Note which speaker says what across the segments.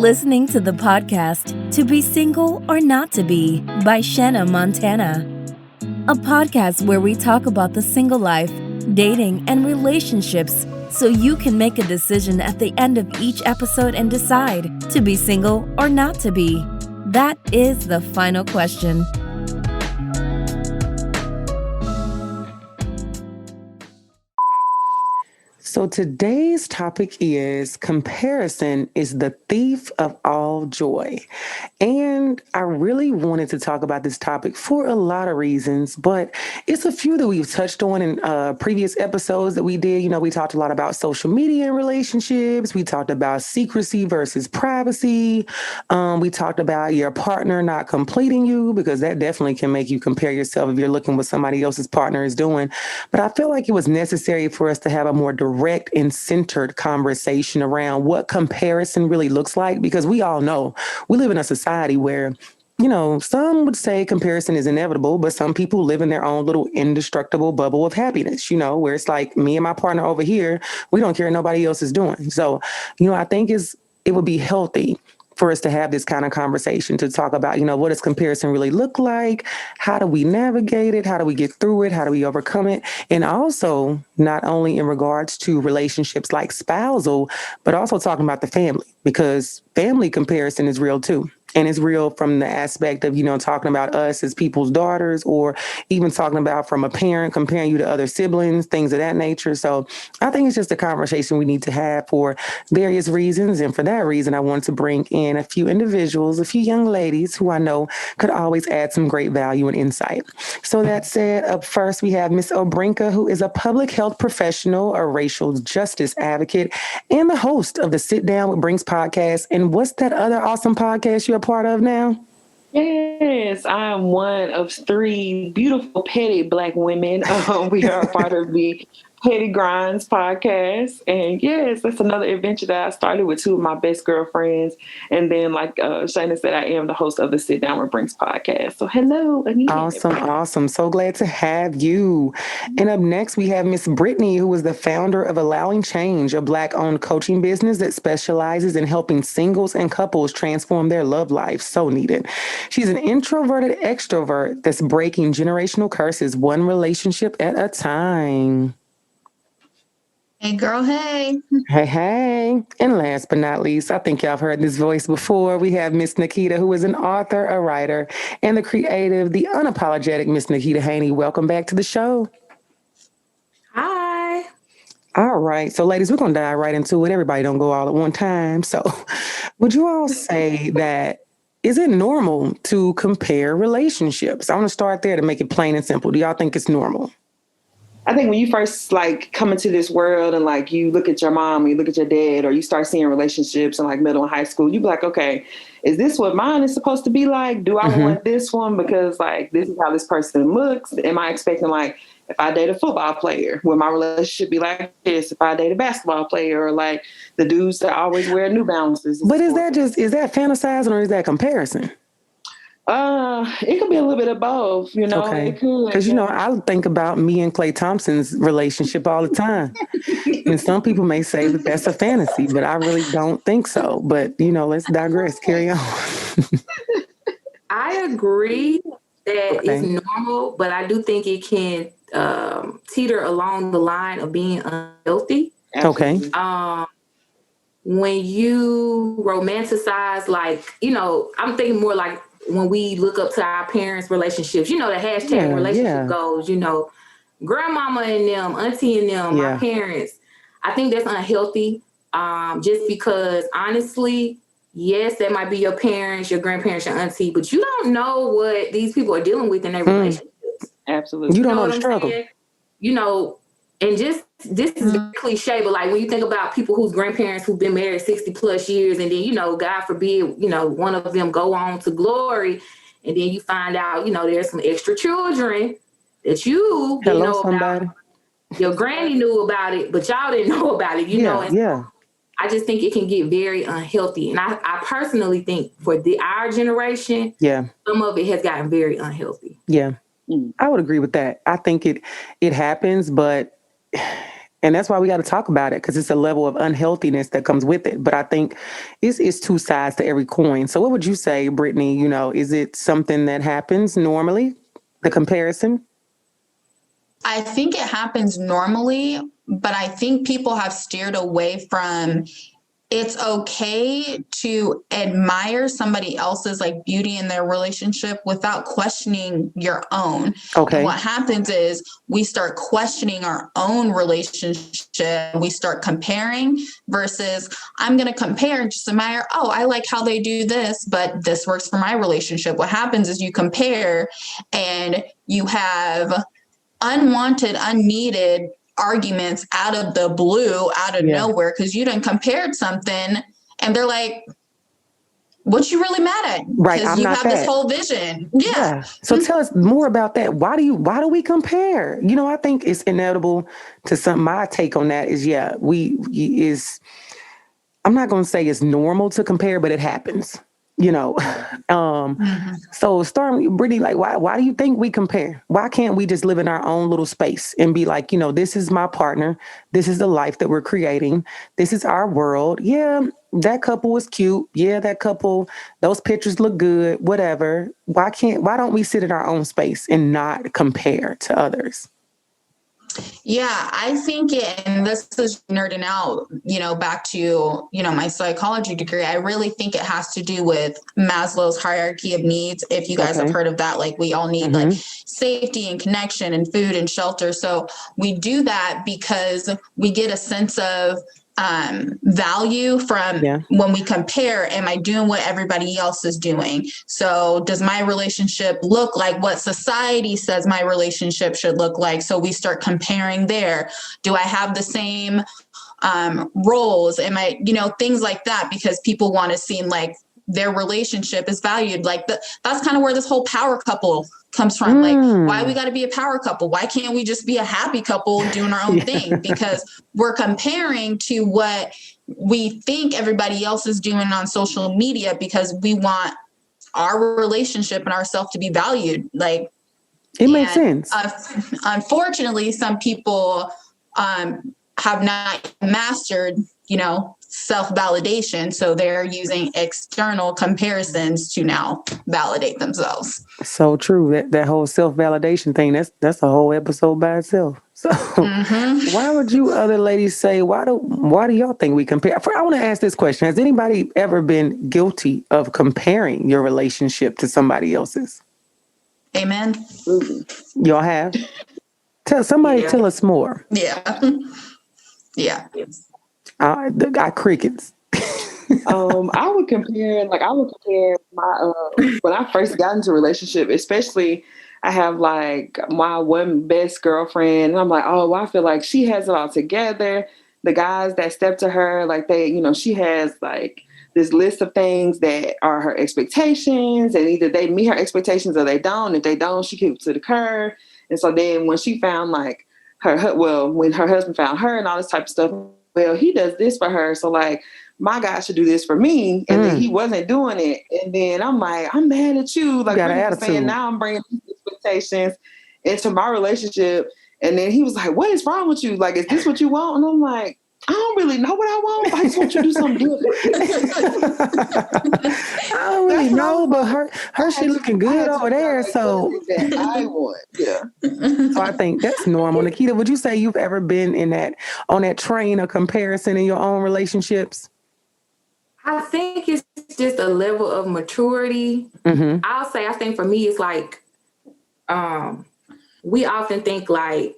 Speaker 1: listening to the podcast To Be Single or Not to Be by Shanna Montana, a podcast where we talk about the single life, dating, and relationships so you can make a decision at the end of each episode and decide to be single or not to be. That is the final question.
Speaker 2: So today's topic is comparison is the thief of all joy. And I really wanted to talk about this topic for a lot of reasons, but it's a few that we've touched on in previous episodes that we did. You know, we talked a lot about social media and relationships. We talked about secrecy versus privacy. We talked about your partner not completing you, because that definitely can make you compare yourself if you're looking what somebody else's partner is doing. But I feel like it was necessary for us to have a more direct and centered conversation around what comparison really looks like, because we all know we live in a society where, you know, some would say comparison is inevitable, but some people live in their own little indestructible bubble of happiness, you know, where it's like me and my partner over here, we don't care what nobody else is doing. So, you know, I think it would be healthy for us to have this kind of conversation to talk about, you know, what does comparison really look like? How do we navigate it? How do we get through it? How do we overcome it? And also, not only in regards to relationships like spousal, but also talking about the family, because family comparison is real too. And it's real from the aspect of, you know, talking about us as people's daughters, or even talking about from a parent comparing you to other siblings, things of that nature. So I think it's just a conversation we need to have for various reasons. And for that reason, I wanted to bring in a few individuals, a few young ladies who I know could always add some great value and insight. So that said, up first, we have Miss Obrenka, who is a public health professional, a racial justice advocate, and the host of the Sit Down with Brinks podcast. And what's that other awesome podcast you're a part of now?
Speaker 3: Yes, I am one of three beautiful, petty Black women. We are a part of the Petty Grinds podcast. And yes, that's another adventure that I started with two of my best girlfriends. And then, like Shayna said, I am the host of the Sit Down with Brinks podcast. So hello again.
Speaker 2: Awesome. So glad to have you. And up next, we have Miss Brittney, who is the founder of Allowing Change, a Black-owned coaching business that specializes in helping singles and couples transform their love life. So needed. She's an introverted extrovert that's breaking generational curses one relationship at a time.
Speaker 4: Hey, girl, hey.
Speaker 2: Hey. And last but not least, I think y'all have heard this voice before. We have Miss Nikita, who is an author, a writer, and the creative, the unapologetic Miss Nikita Haney. Welcome back to the show.
Speaker 4: Hi.
Speaker 2: All right. So, ladies, we're going to dive right into it. Everybody don't go all at one time. So, would you all say that, is it normal to compare relationships? I want to start there to make it plain and simple. Do y'all think it's normal?
Speaker 3: I think when you first come into this world and you look at your mom, you look at your dad, or you start seeing relationships in middle and high school, you be like, okay, is this what mine is supposed to be like? Do I want this one? Because this is how this person looks. Am I expecting if I date a football player, will my relationship be like this? If I date a basketball player, or the dudes that always wear New Balances.
Speaker 2: But is that fantasizing, or is that comparison?
Speaker 3: It could be a little bit of both, you know.
Speaker 2: Okay.
Speaker 3: It could.
Speaker 2: Because, I think about me and Klay Thompson's relationship all the time. And some people may say that that's a fantasy, but I really don't think so. But, let's digress. Carry on.
Speaker 4: I agree that it's normal, but I do think it can teeter along the line of being unhealthy.
Speaker 2: Okay.
Speaker 4: When you romanticize, I'm thinking more when we look up to our parents' relationships, the hashtag relationship goals, grandmama and them, auntie and them, my parents. I think that's unhealthy. Just because honestly, yes, that might be your parents, your grandparents, your auntie, but you don't know what these people are dealing with in their relationships.
Speaker 3: Absolutely.
Speaker 2: You don't know the struggle.
Speaker 4: And just, this is a cliche, but when you think about people whose grandparents who've been married 60 plus years, and then, God forbid, one of them go on to glory, and then you find out, there's some extra children that you didn't know about. Your granny knew about it, but y'all didn't know about it, know. And I just think it can get very unhealthy. And I personally think for our generation, some of it has gotten very unhealthy.
Speaker 2: Yeah, I would agree with that. I think it happens, but And that's why we got to talk about it, because it's a level of unhealthiness that comes with it. But I think it's two sides to every coin. So what would you say, Brittney? Is it something that happens normally, the comparison?
Speaker 5: I think it happens normally, but I think people have steered away from it's okay to admire somebody else's like beauty in their relationship without questioning your own.
Speaker 2: Okay.
Speaker 5: And what happens is we start questioning our own relationship. We start comparing versus I'm going to compare and just admire, oh, I like how they do this, but this works for my relationship. What happens is you compare and you have unwanted, unneeded arguments out of the blue, out of nowhere, because you done compared something and they're like, what you really mad at?
Speaker 2: Right.
Speaker 5: Because you have this whole vision. Yeah.
Speaker 2: So tell us more about that. Why do we compare? I think it's inevitable to some. My take on that is, I'm not going to say it's normal to compare, but it happens. So starting, Brittney, like, why do you think we compare? Why can't we just live in our own little space and be like, this is my partner. This is the life that we're creating. This is our world. Yeah, that couple was cute. Yeah, those pictures look good, whatever. Why don't we sit in our own space and not compare to others?
Speaker 5: Yeah, I think and this is nerding out, back to, my psychology degree. I really think it has to do with Maslow's hierarchy of needs. If you guys have heard of that, like we all need like safety and connection and food and shelter. So we do that because we get a sense of value from when we compare, am I doing what everybody else is doing? So does my relationship look like what society says my relationship should look like? So we start comparing there. Do I have the same roles? Am I, things like that, because people want to seem like their relationship is valued. Like that's kind of where this whole power couple comes from. Like, why we got to be a power couple? Why can't we just be a happy couple doing our own thing? Because we're comparing to what we think everybody else is doing on social media because we want our relationship and ourselves to be valued. Like,
Speaker 2: it makes sense.
Speaker 5: Unfortunately, some people have not mastered, self-validation. So they're using external comparisons to now validate themselves.
Speaker 2: So true. That whole self-validation thing, that's a whole episode by itself. So why would you other ladies say, why do y'all think we compare? I want to ask this question. Has anybody ever been guilty of comparing your relationship to somebody else's?
Speaker 5: Amen.
Speaker 2: Y'all have? Tell us more.
Speaker 5: Yeah. Yeah.
Speaker 2: I got crickets.
Speaker 3: I would compare my when I first got into a relationship, especially I have like my one best girlfriend, and I'm like, oh, well, I feel like she has it all together. The guys that step to her, like she has like this list of things that are her expectations, and either they meet her expectations or they don't. If they don't, she kicks to the curb. And so then when she found like when her husband found her and all this type of stuff, well, he does this for her, so like my guy should do this for me, and then he wasn't doing it, and then I'm like, I'm mad at you, like saying now I'm bringing these expectations into my relationship, and then he was like, what is wrong with you? Like, is this what you want? And I'm like, I don't really know what I want. I just want you to do something different.
Speaker 2: I don't really know, but her she looking good over there. So
Speaker 3: I want, yeah.
Speaker 2: So I think that's normal. Nikita, would you say you've ever been on that train of comparison in your own relationships?
Speaker 4: I think it's just a level of maturity. I'll say, I think for me, it's like, we often think like,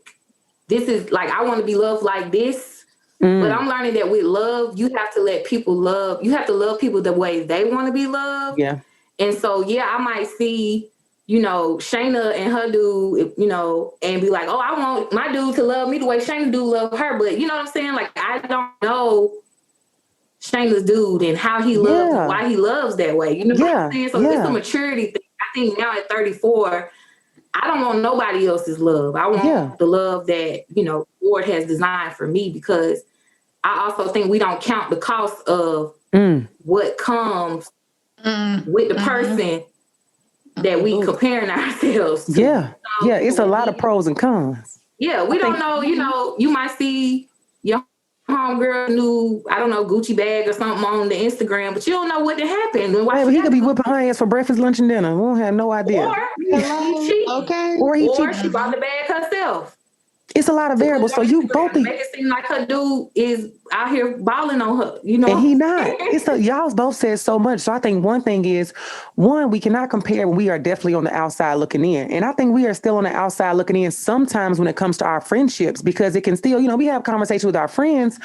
Speaker 4: this is like, I want to be loved like this. But I'm learning that with love, you have to let people love. You have to love people the way they want to be loved.
Speaker 2: Yeah.
Speaker 4: And so, I might see, Shayna and her dude, and be like, oh, I want my dude to love me the way Shayna do love her. But you know what I'm saying? Like, I don't know Shayna's dude and how he loves and why he loves that way. You know what I'm saying? So it's a maturity thing. I think now at 34, I don't want nobody else's love. I want the love that, Lord has designed for me, because I also think we don't count the cost of what comes with the person that we comparing ourselves to.
Speaker 2: Yeah. Yeah. It's a lot of pros and cons.
Speaker 4: Yeah. We don't know, you might see your homegirl knew, I don't know, Gucci bag or something on the Instagram, but you don't know what happened.
Speaker 2: Hey, but he could be whipping her ass for breakfast, lunch, and dinner. We don't have no idea.
Speaker 4: Or he cheating.
Speaker 3: Okay.
Speaker 2: Or
Speaker 4: She bought the bag herself.
Speaker 2: It's a lot of variables. So you both
Speaker 4: make it seem like her dude is out here balling on her, you know.
Speaker 2: And he not. Y'all both said so much. So I think one thing is, we cannot compare. We are definitely on the outside looking in. And I think we are still on the outside looking in sometimes when it comes to our friendships, because it can still, we have conversations with our friends,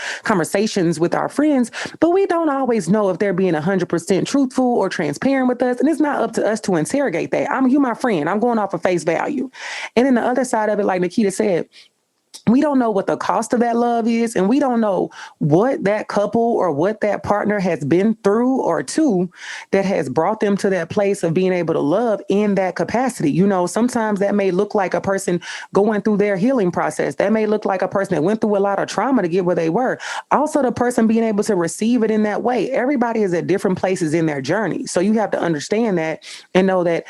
Speaker 2: but we don't always know if they're being 100% truthful or transparent with us. And it's not up to us to interrogate that. You my friend. I'm going off of face value. And then the other side of it, like Nikita said, we don't know what the cost of that love is, and we don't know what that couple or what that partner has been through or to that has brought them to that place of being able to love in that capacity. Sometimes that may look like a person going through their healing process. That may look like a person that went through a lot of trauma to get where they were. Also, the person being able to receive it in that way. Everybody is at different places in their journey. So you have to understand that and know that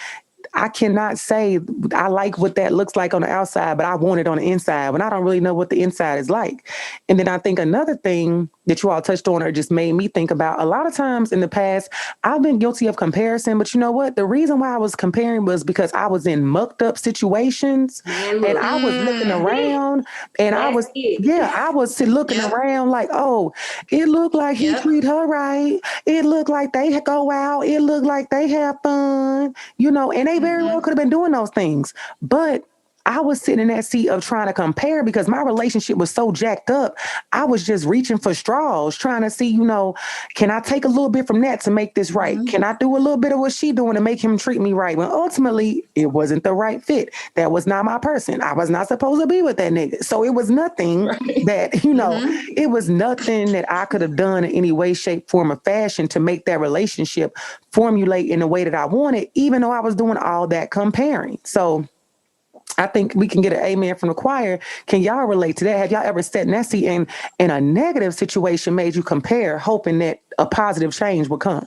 Speaker 2: I cannot say I like what that looks like on the outside, but I want it on the inside when I don't really know what the inside is like. And then I think another thing that you all touched on or just made me think about, a lot of times in the past, I've been guilty of comparison, but you know what? The reason why I was comparing was because I was in mucked up situations and I was looking around and I was looking around like, oh, it looked like he treat her right. It looked like they go out. It looked like they have fun, and they very well could have been doing those things. But I was sitting in that seat of trying to compare because my relationship was so jacked up. I was just reaching for straws, trying to see, can I take a little bit from that to make this right? Can I do a little bit of what she doing to make him treat me right? When ultimately it wasn't the right fit. That was not my person. I was not supposed to be with that nigga. So it was nothing that, it was nothing that I could have done in any way, shape, form, or fashion to make that relationship formulate in the way that I wanted, even though I was doing all that comparing. So I think we can get an amen from the choir. Can y'all relate to that? Have y'all ever sat in that seat and in a negative situation made you compare, hoping that a positive change would come?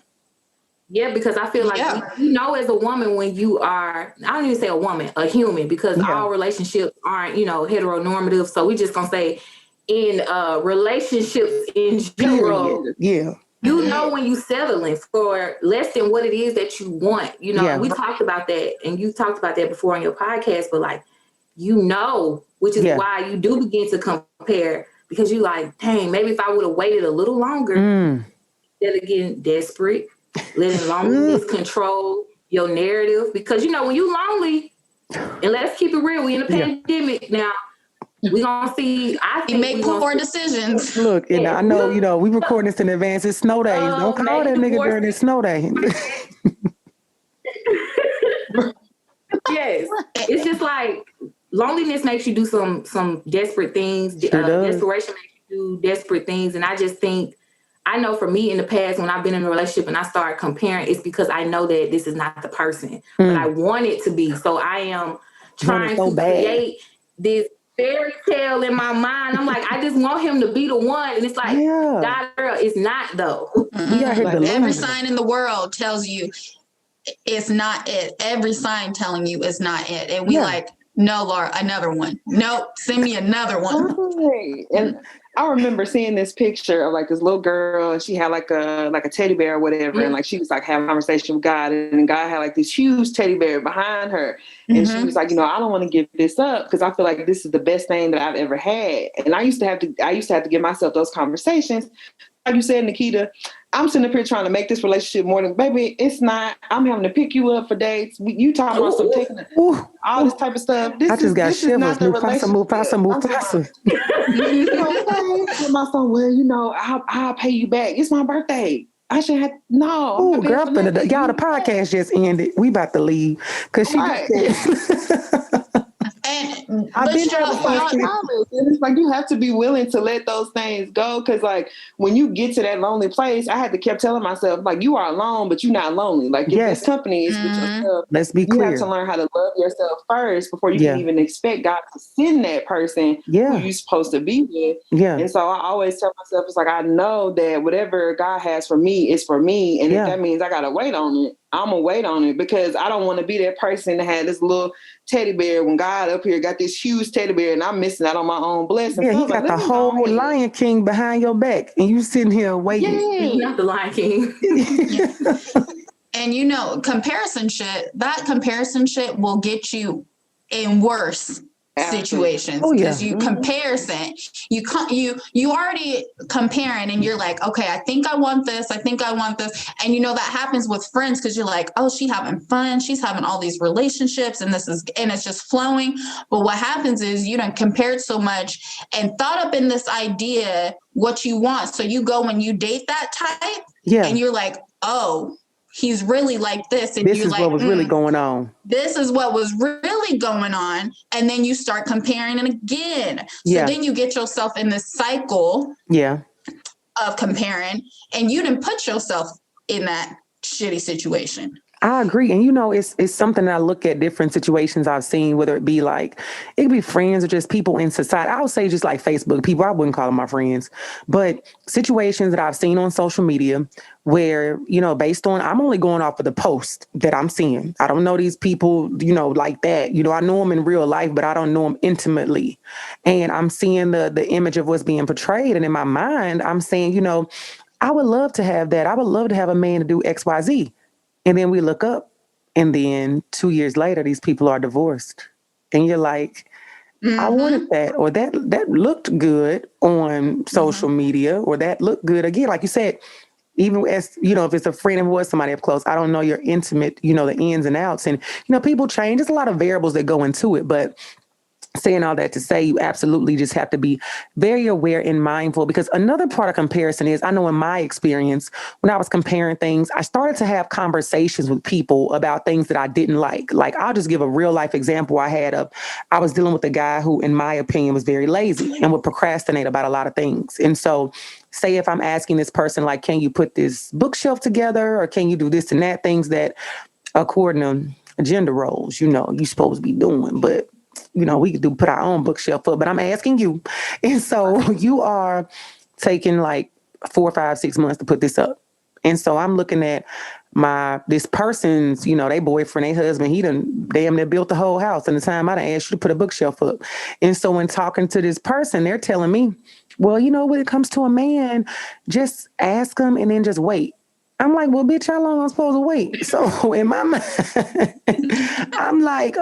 Speaker 4: Yeah, because I feel like, as a woman, when you are, I don't even say a woman, a human, because all relationships aren't, heteronormative. So we just gonna say in relationships in general.
Speaker 2: Yeah.
Speaker 4: When you settling for less than what it is that you want, we talked about that and you talked about that before on your podcast, but which is why you do begin to compare, because you like, dang, maybe if I would have waited a little longer, instead of getting desperate, letting loneliness control your narrative. Because, when you lonely, and let's keep it real, we in a pandemic now. We're going to see. I think
Speaker 5: make poor decisions.
Speaker 2: Look, and I know, we recording this in advance. It's snow days. Don't call that nigga during this snow day.
Speaker 4: Yes. It's just like loneliness makes you do some desperate things. Desperation makes you do desperate things. And I just think, I know for me in the past, when I've been in a relationship and I start comparing, it's because I know that this is not the person, but I want it to be. So I am trying to create this fairy tale in my mind. I'm like, I just want him to be the one. And it's like, God, girl, it's not though.
Speaker 5: Every sign in the world tells you it's not it. Every sign telling you it's not it. And we no, Laura, another one. Nope, send me another one.
Speaker 3: Okay. And I remember seeing this picture of like this little girl, and she had like a teddy bear or whatever, and like she was like having a conversation with God, and God had like this huge teddy bear behind her, and she was like, I don't want to give this up because I feel like this is the best thing that I've ever had. And I used to have to give myself those conversations. Like you said, Nikita, I'm sitting up here trying to make this relationship more than, baby, it's not. I'm having to pick you up for dates. You talking about some taking all this type of stuff.
Speaker 2: I just got shivers. Mufasa.
Speaker 3: My son, well, I'll pay you back. It's my birthday. I should have
Speaker 2: Oh, girl, y'all, the podcast just ended. We about to leave because she.
Speaker 3: I've been there before. It's like you have to be willing to let those things go, because like when you get to that lonely place, I had to keep telling myself like, you are alone, but you're not lonely. Like if this company is with yourself,
Speaker 2: let's be clear.
Speaker 3: You have to learn how to love yourself first before you can even expect God to send that person who you're supposed to be with. And so I always tell myself, it's like, I know that whatever God has for me is for me, and if that means I gotta wait on it, I'm gonna wait on it because I don't want to be that person that had this little teddy bear when God up here got this huge teddy bear and I'm missing out on my own blessing.
Speaker 2: Yeah,
Speaker 3: So I
Speaker 2: he
Speaker 3: was like,
Speaker 2: got
Speaker 3: let
Speaker 2: the
Speaker 3: me go
Speaker 2: whole
Speaker 3: ahead.
Speaker 2: Lion King behind your back, and you sitting here waiting.
Speaker 3: Yeah.
Speaker 4: Not the Lion King.
Speaker 5: And you know, comparison shit will get you in worse situations
Speaker 2: Oh, yeah.
Speaker 5: because you comparison you already comparing and you're like, okay, I think I want this, and you know that happens with friends because you're like, oh, she's having fun, she's having all these relationships and it's just flowing. But what happens is you done compared so much and thought up in this idea what you want, so you go and you date that type, and you're like, oh, he's really like this. And
Speaker 2: this
Speaker 5: you're
Speaker 2: is
Speaker 5: like,
Speaker 2: what was really going on.
Speaker 5: This is what was really going on. And then you start comparing it again. So then you get yourself in this cycle of comparing, and you didn't put yourself in that shitty situation.
Speaker 2: I agree. And, you know, it's something that I look at different situations I've seen, whether it be like, it could be friends or just people in society. I would say just like Facebook people, I wouldn't call them my friends, but situations that I've seen on social media where, you know, based on, I'm only going off of the post that I'm seeing. I don't know these people, you know, like that. You know, I know them in real life, but I don't know them intimately. And I'm seeing the image of what's being portrayed. And in my mind, I'm saying, you know, I would love to have that. I would love to have a man to do X, Y, Z. And then we look up, and then 2 years later, these people are divorced. And you're like, I wanted that, or that looked good on social media, or that looked good. Again, like you said, even as, you know, if it's a friend or somebody up close, I don't know your intimate, you know, the ins and outs. And, you know, people change. There's a lot of variables that go into it, but saying all that to say, you absolutely just have to be very aware and mindful, because another part of comparison is, I know in my experience, when I was comparing things, I started to have conversations with people about things that I didn't like. Like, I'll just give a real life example I was dealing with a guy who, in my opinion, was very lazy and would procrastinate about a lot of things. And so say if I'm asking this person, like, can you put this bookshelf together, or can you do this and that, things that according to gender roles, you know, you're supposed to be doing, but you know, we could put our own bookshelf up, but I'm asking you. And so you are taking like 4, 5, 6 months to put this up. And so I'm looking at this person's, you know, they boyfriend, their husband, he done damn near built the whole house in the time I done asked you to put a bookshelf up. And so when talking to this person, they're telling me, well, you know, when it comes to a man, just ask him and then just wait. I'm like, well, bitch, how long am I supposed to wait? So in my mind, I'm like,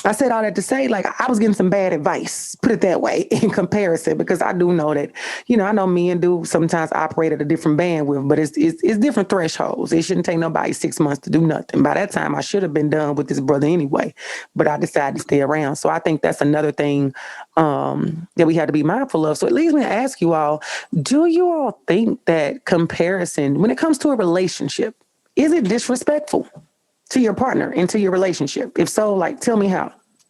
Speaker 2: I said all that to say, like, I was getting some bad advice, put it that way, in comparison, because I do know that, you know, I know men do sometimes operate at a different bandwidth, but it's different thresholds. It shouldn't take nobody 6 months to do nothing. By that time, I should have been done with this brother anyway, but I decided to stay around. So I think that's another thing that we have to be mindful of. So it leads me to ask you all, do you all think that comparison, when it comes to a relationship, is it disrespectful to your partner and to your relationship? If so, like, tell me how.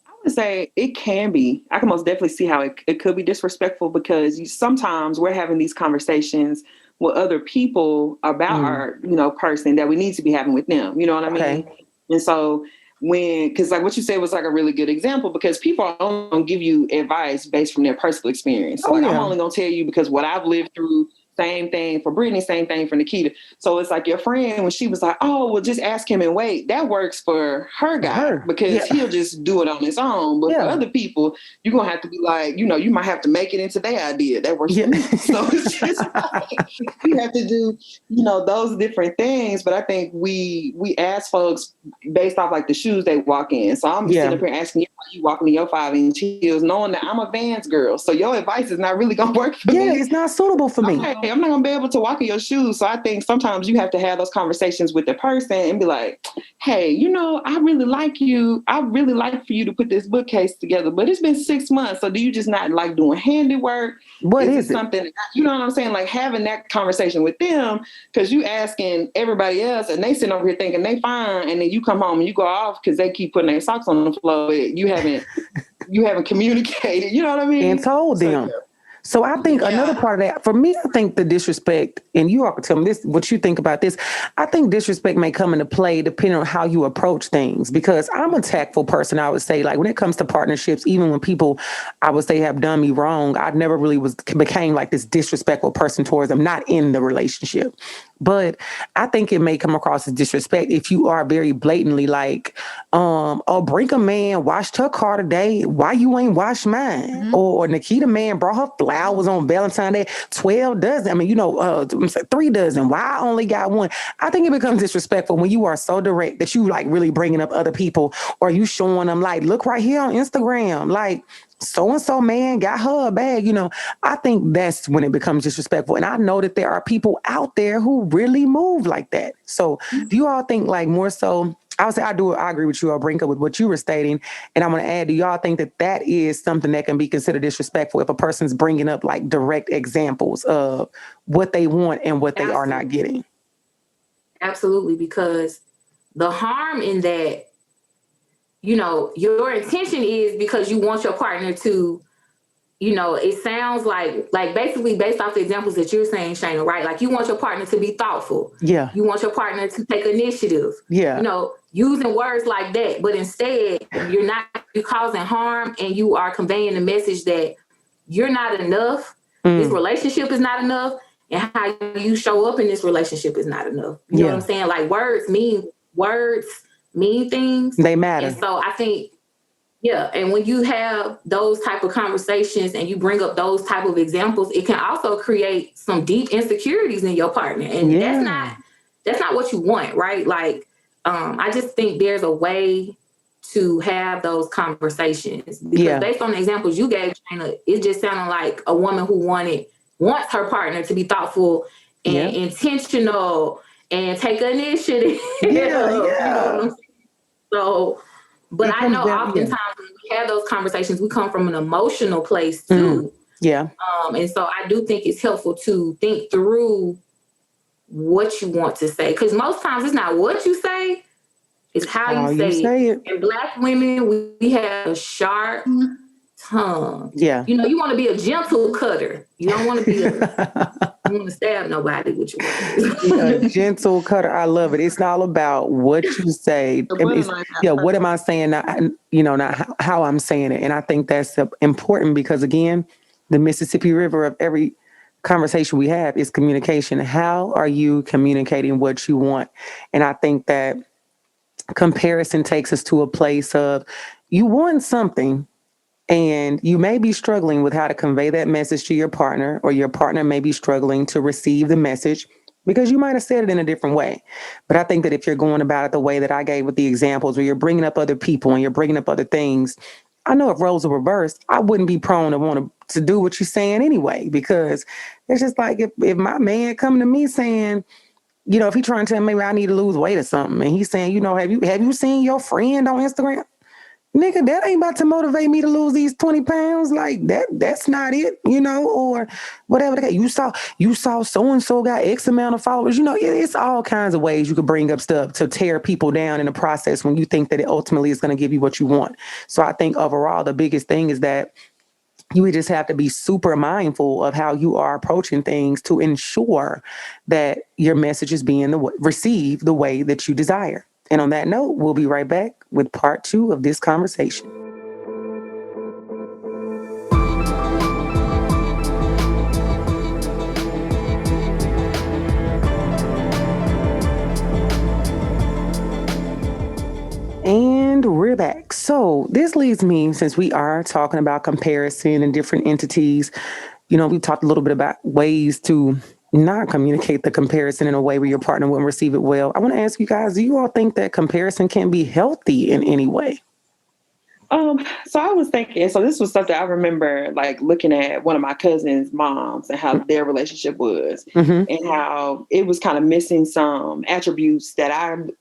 Speaker 3: I would say it can be. I can most definitely see how it could be disrespectful, because sometimes we're having these conversations with other people about our, you know, person that we need to be having with them. You know what I mean? And so because like what you said was like a really good example, because people don't give you advice based from their personal experience. So I'm only going to tell you because what I've lived through. Same thing for Brittney, same thing for Nikita. So it's like your friend, when she was like, oh, well, just ask him and wait. That works for her guy because he'll just do it on his own. But for other people, you're going to have to be like, you know, you might have to make it into their idea. That works for me. So it's just like, you have to do, you know, those different things. But I think we ask folks based off like the shoes they walk in. So I'm sitting up here asking you, why you walking in your 5-inch heels, knowing that I'm a Vans girl. So your advice is not really going to work for me.
Speaker 2: Yeah, it's not suitable for me.
Speaker 3: Okay. I'm not going to be able to walk in your shoes. So I think sometimes you have to have those conversations with the person and be like, hey, you know, I really like you. I really like for you to put this bookcase together, but it's been 6 months. So do you just not like doing handiwork?
Speaker 2: What is it?
Speaker 3: Something, you know what I'm saying? Like having that conversation with them, because you asking everybody else and they sitting over here thinking they fine. And then you come home and you go off because they keep putting their socks on the floor. You haven't communicated. You know what I mean?
Speaker 2: And told them. So I think another part of that, for me, I think the disrespect, and you all can tell me this, what you think about this. I think disrespect may come into play depending on how you approach things, because I'm a tactful person. I would say, like, when it comes to partnerships, even when people, I would say, have done me wrong, I never really became like this disrespectful person towards them, not in the relationship. But I think it may come across as disrespect if you are very blatantly like, Obrenka man washed her car today. Why you ain't washed mine? Mm-hmm. Or Nikita man brought her flowers on Valentine's Day. 12 dozen. I mean, 3 dozen. Why I only got one? I think it becomes disrespectful when you are so direct that you like really bringing up other people, or you showing them like, look right here on Instagram, like, so-and-so man got her a bag. I think that's when it becomes disrespectful. And I know that there are people out there who really move like that. So do you all think, like, more so, I would say I agree with you, Obrenka, with what you were stating. And I'm going to add, do y'all think that that is something that can be considered disrespectful if a person's bringing up like direct examples of what they want and what they are not getting?
Speaker 4: Absolutely, because the harm in that, your intention is because you want your partner to, it sounds like basically based off the examples that you're saying, Shayna, right? Like, you want your partner to be thoughtful.
Speaker 2: Yeah.
Speaker 4: You want your partner to take initiative.
Speaker 2: Yeah.
Speaker 4: Using words like that, but instead you're causing harm, and you are conveying the message that you're not enough. This relationship is not enough, and how you show up in this relationship is not enough. You know what I'm saying? Like, words mean things.
Speaker 2: They matter.
Speaker 4: And so I think, and when you have those type of conversations and you bring up those type of examples, it can also create some deep insecurities in your partner. And that's not what you want, right? Like, I just think there's a way to have those conversations, because based on the examples you gave, Shayna, it just sounded like a woman who wants her partner to be thoughtful and intentional and take initiative. So, but I know oftentimes when we have those conversations, we come from an emotional place too. And so I do think it's helpful to think through what you want to say, because most times it's not what you say, it's how you say it. And Black women, we have a sharp tongue.
Speaker 2: Yeah.
Speaker 4: You want to be a gentle cutter. You don't want to be you want to stab nobody with your words.
Speaker 2: A gentle cutter. I love it. It's all about what you say. What am I saying? Not how I'm saying it. And I think that's important, because again, the Mississippi River of every conversation we have is communication. How are you communicating what you want? And I think that comparison takes us to a place of, you want something and you may be struggling with how to convey that message to your partner, or your partner may be struggling to receive the message because you might have said it in a different way. But I think that if you're going about it the way that I gave with the examples, where you're bringing up other people and you're bringing up other things, I know if roles were reversed, I wouldn't be prone to want to do what you're saying anyway, because it's just like, if my man coming to me saying, if he trying to tell me maybe I need to lose weight or something, and he's saying, have you seen your friend on Instagram? Nigga, that ain't about to motivate me to lose these 20 pounds. Like, that's not it, or whatever. You saw so-and-so got X amount of followers. It's all kinds of ways you could bring up stuff to tear people down in the process when you think that it ultimately is going to give you what you want. So I think overall, the biggest thing is that you would just have to be super mindful of how you are approaching things to ensure that your message is being received the way that you desire. And on that note, we'll be right back with part 2 of this conversation. And we're back. So this leads me, since we are talking about comparison and different entities, we talked a little bit about ways to not communicate the comparison in a way where your partner wouldn't receive it well. I want to ask you guys, do you all think that comparison can be healthy in any way?
Speaker 3: So I was thinking, so this was something I remember, like, looking at one of my cousin's moms and how their relationship was, and how it was kind of missing some attributes that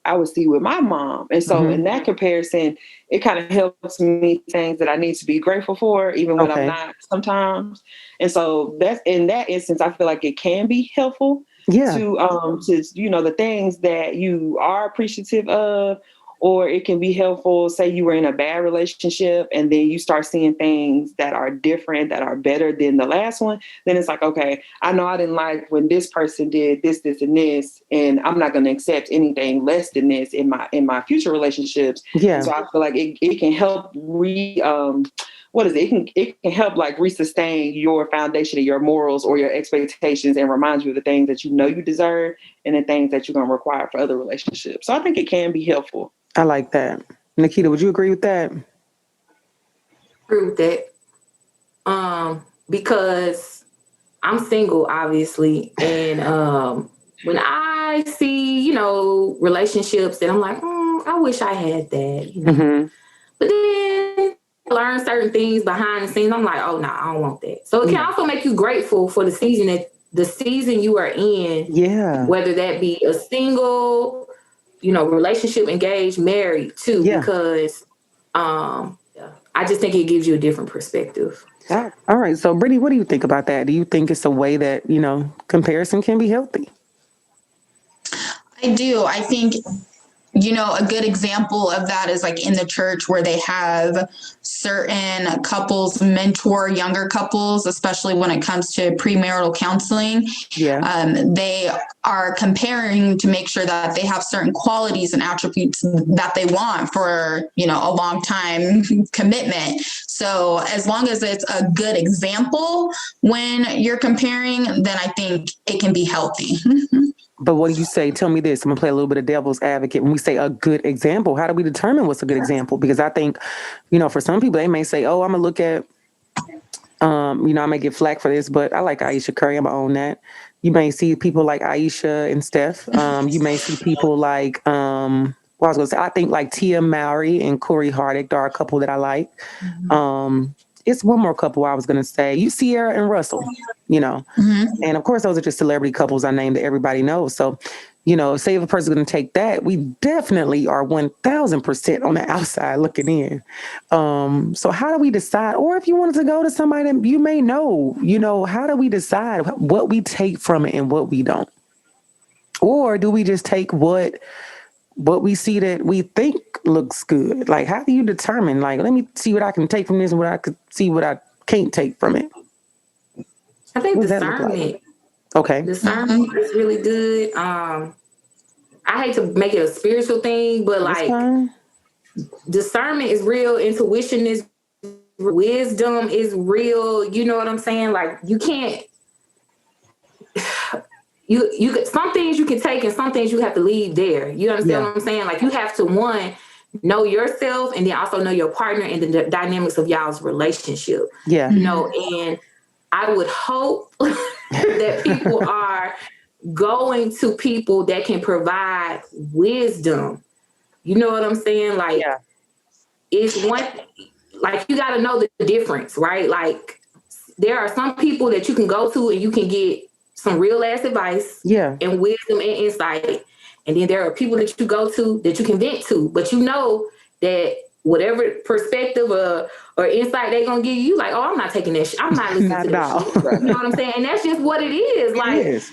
Speaker 3: I would see with my mom. And so in that comparison, it kind of helps me things that I need to be grateful for, even when I'm not sometimes. And so that's, in that instance, I feel like it can be helpful to the things that you are appreciative of, or it can be helpful. Say you were in a bad relationship and then you start seeing things that are different, that are better than the last one. Then it's like, okay, I know I didn't like when this person did this, and this, and I'm not going to accept anything less than this in my future relationships.
Speaker 2: Yeah.
Speaker 3: So I feel like it can help it can help like resustain your foundation of your morals or your expectations and remind you of the things that you know you deserve and the things that you're going to require for other relationships. So I think it can be helpful.
Speaker 2: I like that. Nikita, would you agree with that?
Speaker 4: Agree with that. Because I'm single, obviously, and when I see, relationships, that I'm like, I wish I had that.
Speaker 2: Mm-hmm.
Speaker 4: But then I learn certain things behind the scenes. I'm like, oh no, I don't want that. So it can also make you grateful for the season you are in.
Speaker 2: Yeah.
Speaker 4: Whether that be a single, relationship, engaged, married too, because I just think it gives you a different perspective.
Speaker 2: All right. So, Brittney, what do you think about that? Do you think it's a way that, comparison can be healthy?
Speaker 5: I do. I think, a good example of that is like in the church where they have certain couples mentor younger couples, especially when it comes to premarital counseling.
Speaker 2: Yeah.
Speaker 5: They are comparing to make sure that they have certain qualities and attributes that they want for, a long time commitment. So as long as it's a good example when you're comparing, then I think it can be healthy.
Speaker 2: But what do you say? Tell me this. I'm going to play a little bit of devil's advocate. When we say a good example, how do we determine what's a good example? Because I think, for some people, they may say, oh, I'm going to look at, I may get flack for this, but I like Aisha Curry. I'm going to own that. You may see people like Aisha and Steph. You may see people like, I think like Tia Mowry and Corey Hardick are a couple that I like. Mm-hmm. It's one more couple I was going to say. You Sierra and Russell, Mm-hmm. And of course, those are just celebrity couples I named that everybody knows. So, say if a person's going to take that, we definitely are 1,000% on the outside looking in. So how do we decide? Or if you wanted to go to somebody that you may know, how do we decide what we take from it and what we don't? Or do we just take what we see that we think looks good? Like, how do you determine, like, let me see what I can take from this and what I could see what I can't take from it?
Speaker 4: I think discernment. Like?
Speaker 2: Okay.
Speaker 4: Discernment is really good. I hate to make it a spiritual thing, but like discernment is real. Intuition is wisdom is real. You know what I'm saying? Like you can't. You some things you can take and some things you have to leave there. You understand what I'm saying? Like you have to know yourself and then also know your partner and the dynamics of y'all's relationship.
Speaker 2: Yeah.
Speaker 4: And I would hope that people are going to people that can provide wisdom. You know what I'm saying? Like it's one, like you got to know the difference, right? Like there are some people that you can go to and you can get some real ass advice and wisdom and insight. And then there are people that you go to that you can vent to, but you know that whatever perspective or insight they're going to give you, like, oh, I'm not taking that shit. I'm not listening to that shit. You know what I'm saying? And that's just what it is. Like,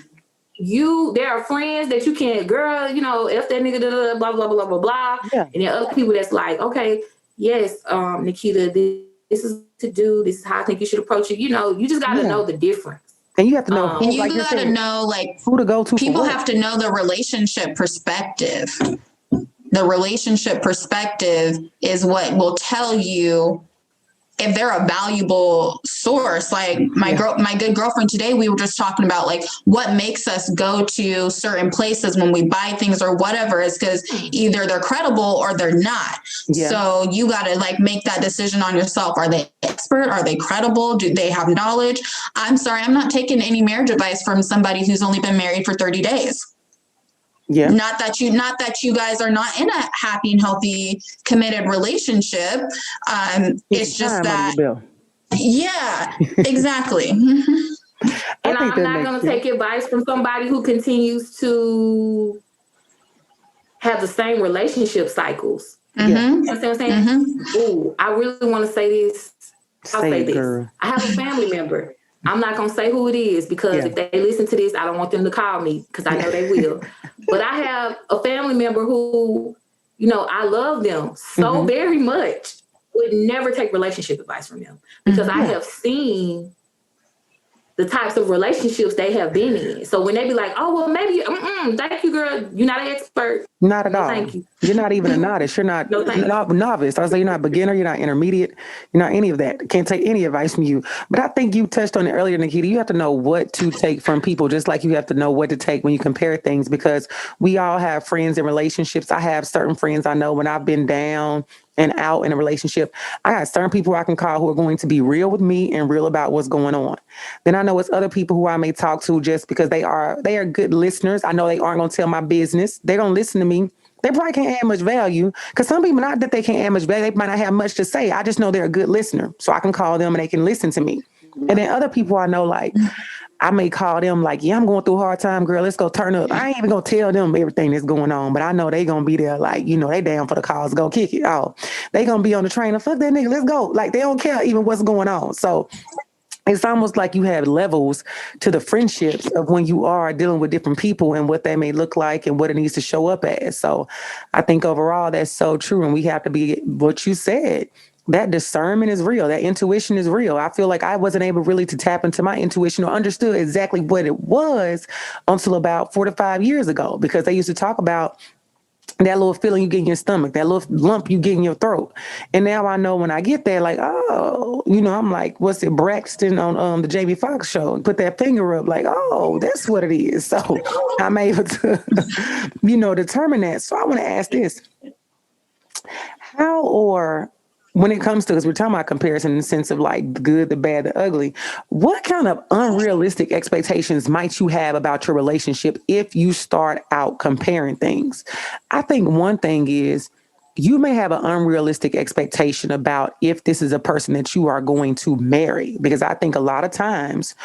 Speaker 4: there are friends that you can't, girl, F that nigga, blah, blah, blah, blah, blah. Yeah. And there are other people that's like, okay, yes, Nikita, this is to do. This is how I think you should approach it. You just got to know the difference.
Speaker 2: And you have to know,
Speaker 5: and you got to know, like,
Speaker 2: who to go to.
Speaker 5: People have to know the relationship perspective. The relationship perspective is what will tell you if they're a valuable source. Like my good girlfriend today, we were just talking about like what makes us go to certain places when we buy things or whatever is because either they're credible or they're not. Yeah. So you got to like make that decision on yourself. Are they expert? Are they credible? Do they have knowledge? I'm sorry, I'm not taking any marriage advice from somebody who's only been married for 30 days. Yeah. Not that you guys are not in a happy and healthy committed relationship. It's just that. Yeah, exactly.
Speaker 4: And I'm not going to take advice from somebody who continues to have the same relationship cycles. Mm-hmm. You know what I'm saying? Mm-hmm. Ooh, I really want to say this. I'll say this. Girl. I have a family member. I'm not going to say who it is because if they listen to this, I don't want them to call me because I know they will. But I have a family member who, you know, I love them so very much, would never take relationship advice from them because I have seen the types of relationships they have been in. So when they be like, oh, well, maybe, thank you, girl. You're not an expert.
Speaker 2: Not at all.
Speaker 4: Thank you.
Speaker 2: You're not even a novice. You're not novice. I was like, you're not beginner. You're not intermediate. You're not any of that. Can't take any advice from you. But I think you touched on it earlier, Nikita. You have to know what to take from people, just like you have to know what to take when you compare things, because we all have friends in relationships. I have certain friends I know when I've been down and out in a relationship, I got certain people I can call who are going to be real with me and real about what's going on. Then I know it's other people who I may talk to just because they are good listeners. I know they aren't going to tell my business. They're going to listen to me. They probably can't add much value, because some people, not that they can't add much value, they might not have much to say. I just know they're a good listener. So I can call them and they can listen to me. And then other people I know, like, I may call them like, yeah, I'm going through a hard time, girl. Let's go turn up. I ain't even going to tell them everything that's going on, but I know they going to be there. Like, you know, they down for the cause, go kick it. Oh, they going to be on the train and fuck that nigga. Let's go. Like, they don't care even what's going on. So it's almost like you have levels to the friendships of when you are dealing with different people and what they may look like and what it needs to show up as. So I think overall that's so true. And we have to be what you said. That discernment is real. That intuition is real. I feel like I wasn't able really to tap into my intuition or understood exactly what it was until about 4 to 5 years ago, because they used to talk about that little feeling you get in your stomach, that little lump you get in your throat. And now I know when I get there, like, oh, you know, I'm like, what's it, Braxton on the Jamie Foxx show? Put that finger up like, oh, that's what it is. So I'm able to, you know, determine that. So I want to ask this. How, or when it comes to, because we're talking about comparison in the sense of like the good, the bad, the ugly, what kind of unrealistic expectations might you have about your relationship if you start out comparing things? I think one thing is you may have an unrealistic expectation about if this is a person that you are going to marry, because I think a lot of times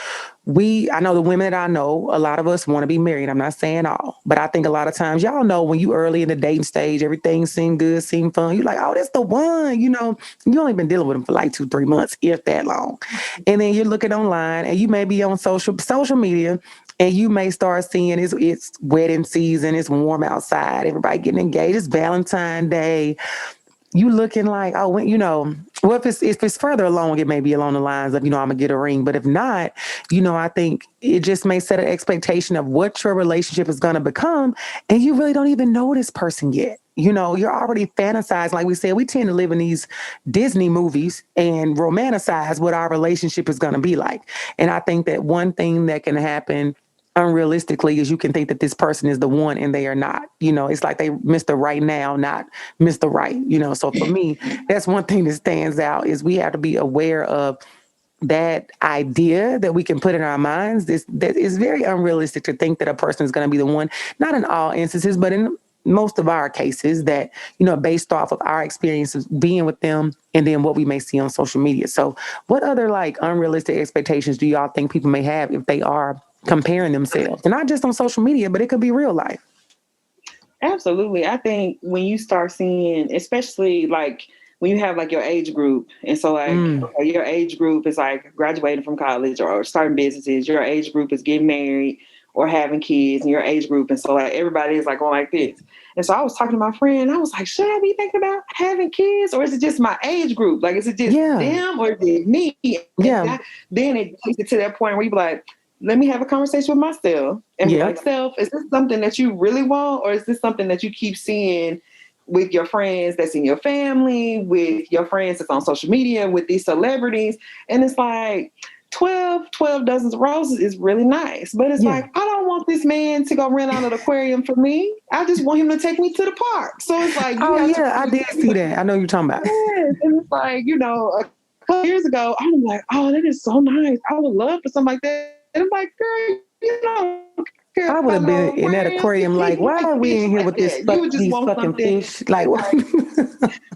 Speaker 2: I know the women that I know, a lot of us want to be married. I'm not saying all, but I think a lot of times, y'all know when you early in the dating stage, everything seemed good, seemed fun. You're like, oh, that's the one, you know, you only been dealing with them for like 2-3 months, if that long. And then you're looking online and you may be on social media, and you may start seeing it's wedding season, it's warm outside, everybody getting engaged, it's Valentine's Day. You looking like, oh, you know, well, if it's further along, it may be along the lines of, you know, I'm gonna get a ring. But if not, you know, I think it just may set an expectation of what your relationship is gonna become, and you really don't even know this person yet. You know, you're already fantasizing. Like we said, we tend to live in these Disney movies and romanticize what our relationship is gonna be like. And I think that one thing that can happen unrealistically is you can think that this person is the one and they are not. You know, it's like they Mr. Right Now, not Mr. Right, you know. So for me, that's one thing that stands out, is we have to be aware of that idea that we can put in our minds. That is very unrealistic to think that a person is going to be the one, not in all instances, but in most of our cases, that, you know, based off of our experiences being with them and then what we may see on social media. So what other like unrealistic expectations do y'all think people may have if they are comparing themselves, and not just on social media, but it could be real life?
Speaker 3: Absolutely. I think when you start seeing, especially like when you have like your age group, and so like okay, your age group is like graduating from college or starting businesses, your age group is getting married or having kids in your age group, and so like everybody is like going like this. And so I was talking to my friend, and I was like, should I be thinking about having kids, or is it just my age group? Like, is it just them or is it me? And then it takes it to that point where you be like, let me have a conversation with myself and be like, self, is this something that you really want? Or is this something that you keep seeing with your friends that's in your family, with your friends that's on social media, with these celebrities? And it's like 12 dozens of roses is really nice. But it's like, I don't want this man to go rent out an aquarium for me. I just want him to take me to the park. So it's like,
Speaker 2: I did see that. I know you're talking about.
Speaker 3: Yes. And it's like, you know, a couple years ago, I'm like, oh, that is so nice. I would love for something like that. And I'm like, girl, you know,
Speaker 2: I would have been in that aquarium like, why are we in here with these fucking fish? Like,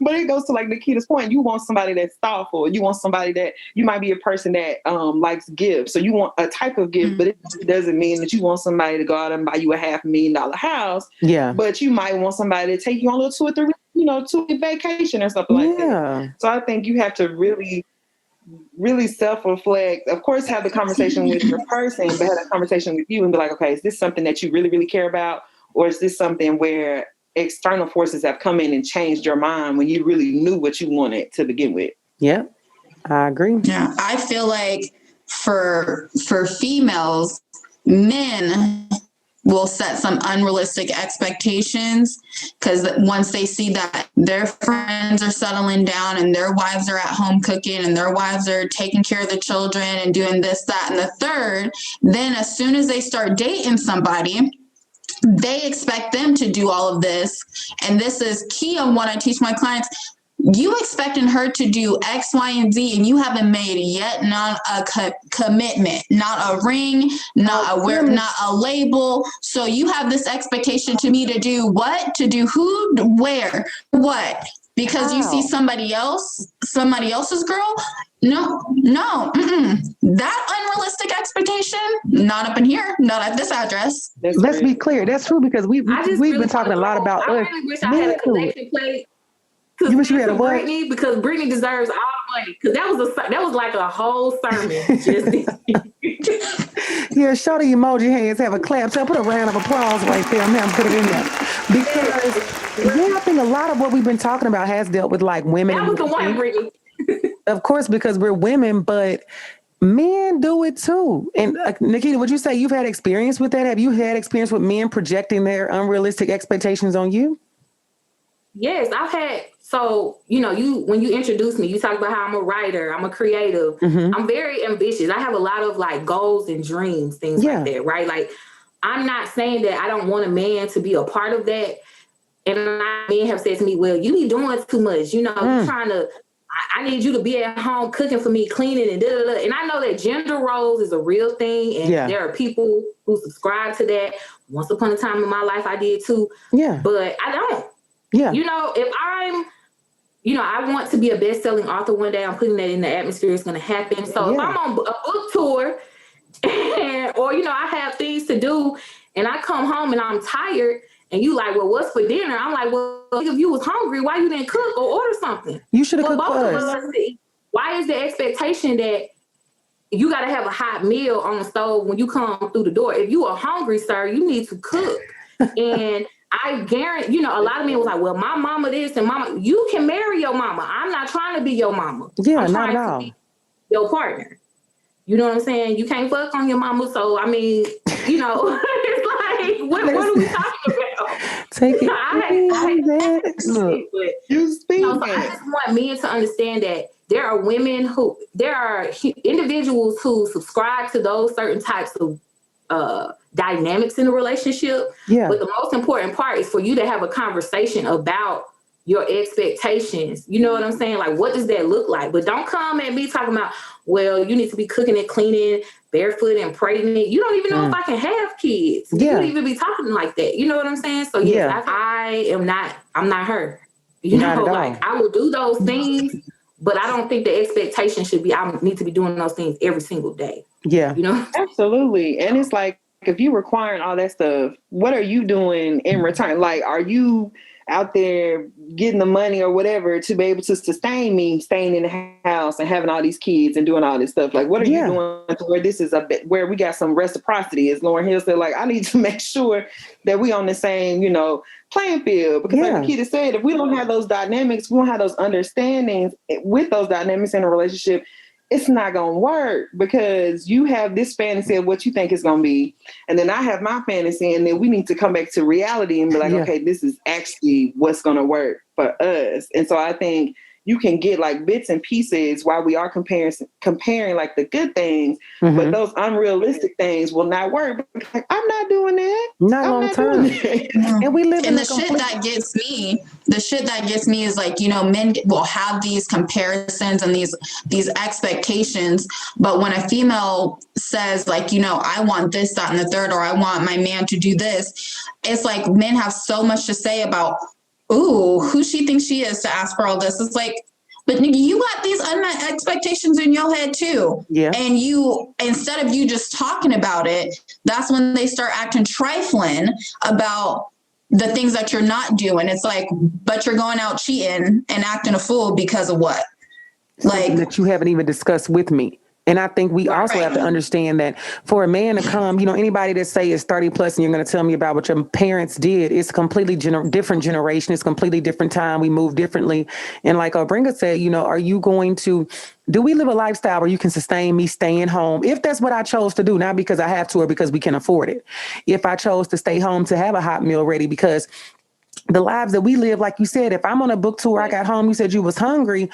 Speaker 3: but it goes to like Nikita's point. You want somebody that's thoughtful. You want somebody that, you might be a person that likes gifts. So you want a type of gift, but it doesn't mean that you want somebody to go out and buy you a $500,000 house. Yeah. But you might want somebody to take you on a little 2 or 3, you know, 2-week vacation or something like that. So I think you have to really self-reflect. Of course, have the conversation with your person, but have a conversation with you and be like, okay, is this something that you really, really care about? Or is this something where external forces have come in and changed your mind when you really knew what you wanted to begin with.
Speaker 2: Yeah, I agree.
Speaker 5: Yeah, I feel like for females, men will set some unrealistic expectations, because once they see that their friends are settling down and their wives are at home cooking and their wives are taking care of the children and doing this, that, and the third, then as soon as they start dating somebody, they expect them to do all of this. And this is key on what I teach my clients. You expecting her to do X, Y, and Z, and you haven't made yet not a commitment, not a ring, not a label. So you have this expectation to me to do what? To do who, where, what? Because you see somebody else's girl? No. That unrealistic expectation, not up in here, not at this address.
Speaker 2: Let's be clear. That's true, because we've been talking a lot about
Speaker 4: I really wish I had a collection plate.
Speaker 2: You wish you had a what?
Speaker 4: Brittney, because Brittney deserves all the money. Because that was like a whole sermon.
Speaker 2: Yeah, show the emoji hands, have a clap. So put a round of applause right there and put it in there. Because I think a lot of what we've been talking about has dealt with like women.
Speaker 4: That was the one, Brittney.
Speaker 2: Of course, because we're women, but men do it too. And Nikita, would you say you've had experience with that? Have you had experience with men projecting their unrealistic expectations on you?
Speaker 4: Yes, I've had. So, when you introduced me, you talk about how I'm a writer, I'm a creative. Mm-hmm. I'm very ambitious. I have a lot of like goals and dreams, things like that, right? Like, I'm not saying that I don't want a man to be a part of that. And men have said to me, well, you be doing too much. You're trying to, I need you to be at home cooking for me, cleaning and da-da-da. And I know that gender roles is a real thing. And there are people who subscribe to that. Once upon a time in my life, I did too. Yeah. But I don't. Yeah. If I'm, I want to be a best-selling author one day. I'm putting that in the atmosphere. It's going to happen. So if I'm on a book tour or, I have things to do and I come home and I'm tired and you like, well, what's for dinner? I'm like, well, if you was hungry, why you didn't cook or order something?
Speaker 2: You should have cooked for us.
Speaker 4: Why is the expectation that you got to have a hot meal on the stove when you come through the door? If you are hungry, sir, you need to cook. And I guarantee, a lot of men was like, well, my mama this and mama, you can marry your mama. I'm not trying to be your mama.
Speaker 2: Yeah,
Speaker 4: I'm
Speaker 2: not
Speaker 4: trying
Speaker 2: at all.
Speaker 4: To be your partner. You know what I'm saying? You can't fuck on your mama. So, I mean, it's like, what are we talking about?
Speaker 2: Take it.
Speaker 3: Look, you speak.
Speaker 4: So I just want men to understand that there are individuals who subscribe to those certain types of dynamics in a relationship. Yeah. But the most important part is for you to have a conversation about your expectations. You know what I'm saying? Like, what does that look like? But don't come at me talking about, well, you need to be cooking and cleaning, barefoot and pregnant. You don't even know if I can have kids. You don't even be talking like that. You know what I'm saying? So yes, I'm not her. I will do those things, but I don't think the expectation should be, I need to be doing those things every single day.
Speaker 2: Yeah.
Speaker 3: Absolutely. And it's like, if you're requiring all that stuff, what are you doing in return? Like, are you out there getting the money or whatever to be able to sustain me staying in the house and having all these kids and doing all this stuff? Like, what are you doing to where this is a bit where we got some reciprocity? As Lauryn Hill said, like, I need to make sure that we on the same, playing field. Because like Nikita said, if we don't have those dynamics, we don't have those understandings with those dynamics in a relationship, it's not going to work, because you have this fantasy of what you think it's going to be. And then I have my fantasy, and then we need to come back to reality and be like, okay, this is actually what's going to work for us. And so I think you can get like bits and pieces while we are comparing like the good things, but those unrealistic things will not work. Like, I'm not doing that.
Speaker 2: Not long term.
Speaker 5: And we live in the shit that gets me. The shit that gets me is like, men will have these comparisons and these expectations, but when a female says like, I want this, that, and the third, or I want my man to do this, it's like men have so much to say about, ooh, who she thinks she is to ask for all this. It's like, but nigga, you got these unmet expectations in your head too. Yeah. And you, instead of you just talking about it, that's when they start acting trifling about the things that you're not doing. It's like, but you're going out cheating and acting a fool because of what?
Speaker 2: Something that you haven't even discussed with me. And I think we also have to understand that for a man to come, anybody that say is 30 plus and you're going to tell me about what your parents did, it's completely different generation. It's completely different time. We move differently. And like Obrenka said, are you going to, do we live a lifestyle where you can sustain me staying home? If that's what I chose to do, not because I have to or because we can afford it. If I chose to stay home to have a hot meal ready, because the lives that we live, like you said, if I'm on a book tour, I got home, you said you was hungry.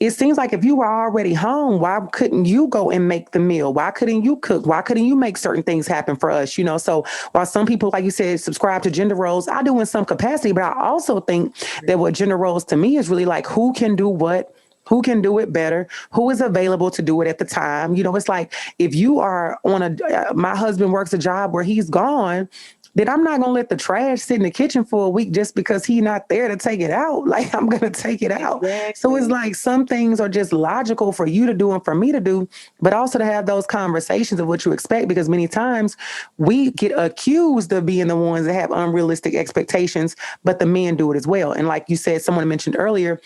Speaker 2: It seems like if you were already home, why couldn't you go and make the meal? Why couldn't you cook? Why couldn't you make certain things happen for us? So while some people, like you said, subscribe to gender roles, I do in some capacity, but I also think that what gender roles to me is really like who can do what, who can do it better, who is available to do it at the time. It's like if you are on my husband works a job where he's gone, then I'm not going to let the trash sit in the kitchen for a week just because he's not there to take it out. Like, I'm going to take it out. Exactly. So it's like some things are just logical for you to do and for me to do, but also to have those conversations of what you expect, because many times we get accused of being the ones that have unrealistic expectations, but the men do it as well. And like you said, someone mentioned earlier,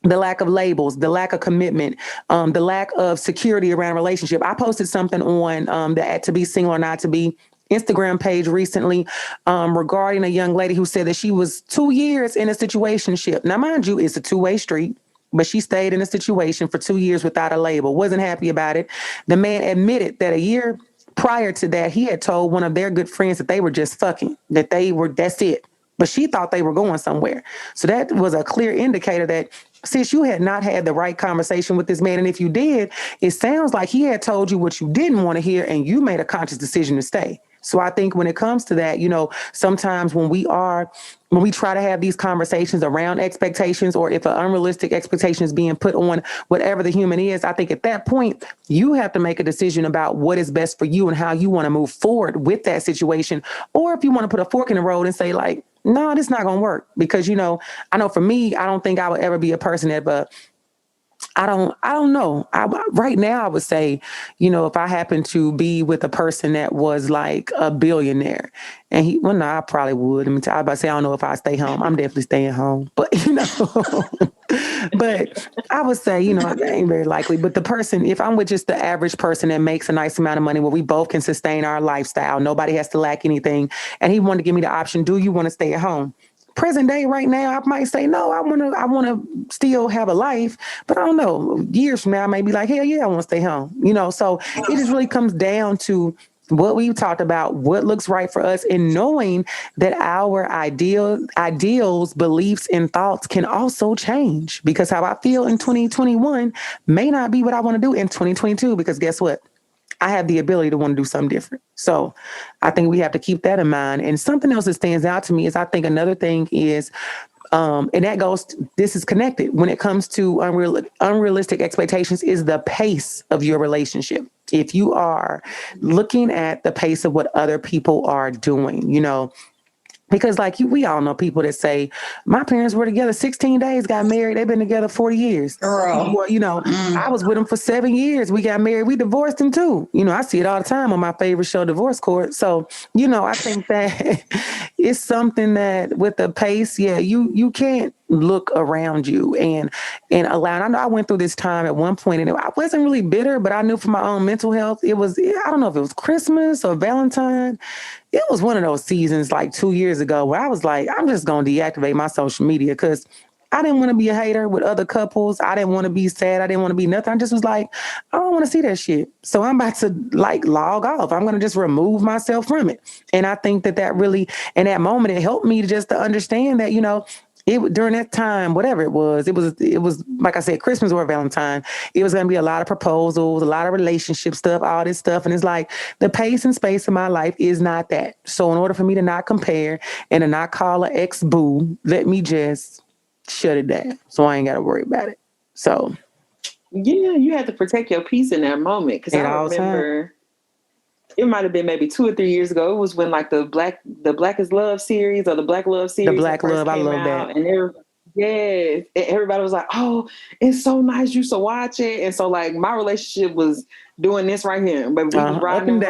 Speaker 2: the lack of labels, the lack of commitment, the lack of security around a relationship. I posted something on the To Be Single or Not to Be Instagram page recently regarding a young lady who said that she was 2 years in a situationship. Now, mind you, it's a two-way street, but she stayed in a situation for 2 years without a label, wasn't happy about it. The man admitted that a year prior to that, he had told one of their good friends that they were just fucking, that's it. But she thought they were going somewhere. So that was a clear indicator that, sis, you had not had the right conversation with this man. And if you did, it sounds like he had told you what you didn't want to hear and you made a conscious decision to stay. So I think when it comes to that, sometimes when we try to have these conversations around expectations, or if an unrealistic expectation is being put on whatever the human is, I think at that point, you have to make a decision about what is best for you and how you want to move forward with that situation. Or if you want to put a fork in the road and say like, no, this is not going to work, because, I know for me, I don't think I would ever be a person that, I don't know. Right now, I would say, if I happen to be with a person that was like a billionaire and I probably would. I was about to say, I don't know if I stay home. I'm definitely staying home, but, but I would say, that ain't very likely. But the person, if I'm with just the average person that makes a nice amount of money where we both can sustain our lifestyle, nobody has to lack anything. And he wanted to give me the option, do you want to stay at home? Present day right now, I might say, no, I want to still have a life, but I don't know. Years from now, I may be like, hell yeah, I want to stay home. So it just really comes down to what we've talked about, what looks right for us, and knowing that our ideals, beliefs, and thoughts can also change, because how I feel in 2021 may not be what I want to do in 2022, because guess what? I have the ability to want to do something different. So I think we have to keep that in mind. And something else that stands out to me is I think another thing is, and that goes, this is connected when it comes to unrealistic expectations, is the pace of your relationship. If you are looking at the pace of what other people are doing, because we all know people that say, my parents were together 16 days, got married. They've been together 40 years. Girl. I was with them for 7 years. We got married. We divorced them too. I see it all the time on my favorite show, Divorce Court. So, I think that it's something that with the pace, you can't look around you and allow. I know I went through this time at one point and I wasn't really bitter, but I knew for my own mental health, I don't know if it was Christmas or Valentine. It was one of those seasons like 2 years ago where I was like, I'm just going to deactivate my social media, because I didn't want to be a hater with other couples. I didn't want to be sad. I didn't want to be nothing. I just was like, I don't want to see that shit. So I'm about to log off. I'm going to just remove myself from it. And I think that really, in that moment, it helped me to understand that, during that time, whatever it was like I said, Christmas or Valentine, it was going to be a lot of proposals, a lot of relationship stuff, all this stuff. And it's like the pace and space of my life is not that. So in order for me to not compare and to not call an ex boo, let me just shut it down so I ain't got to worry about it. So.
Speaker 3: Yeah, you had to protect your peace in that moment. Because I remember it might have been maybe 2 or 3 years ago. It was when the Black is Love series or the Black Love series.
Speaker 2: The Black Love, I love that.
Speaker 3: And everybody was like, oh, it's so nice, you should watch it. And so my relationship was doing this right here. But we was riding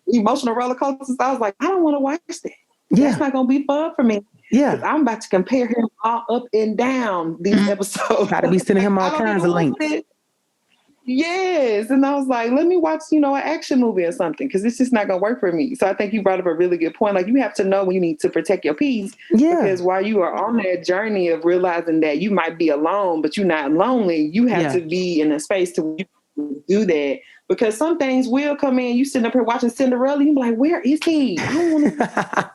Speaker 3: emotional roller coasters. I was like, I don't want to watch that. Yeah. That's not going to be fun for me. Yeah. I'm about to compare him all up and down these episodes.
Speaker 2: Got to be sending him all kinds of links.
Speaker 3: Yes. And I was like, let me watch, an action movie or something, because it's just not going to work for me. So I think you brought up a really good point. Like, you have to know when you need to protect your peace.
Speaker 2: Yeah.
Speaker 3: Because while you are on that journey of realizing that you might be alone, but you're not lonely, you have to be in a space to do that. Because some things will come in. You sitting up here watching Cinderella, you be like, where is he? I don't want to.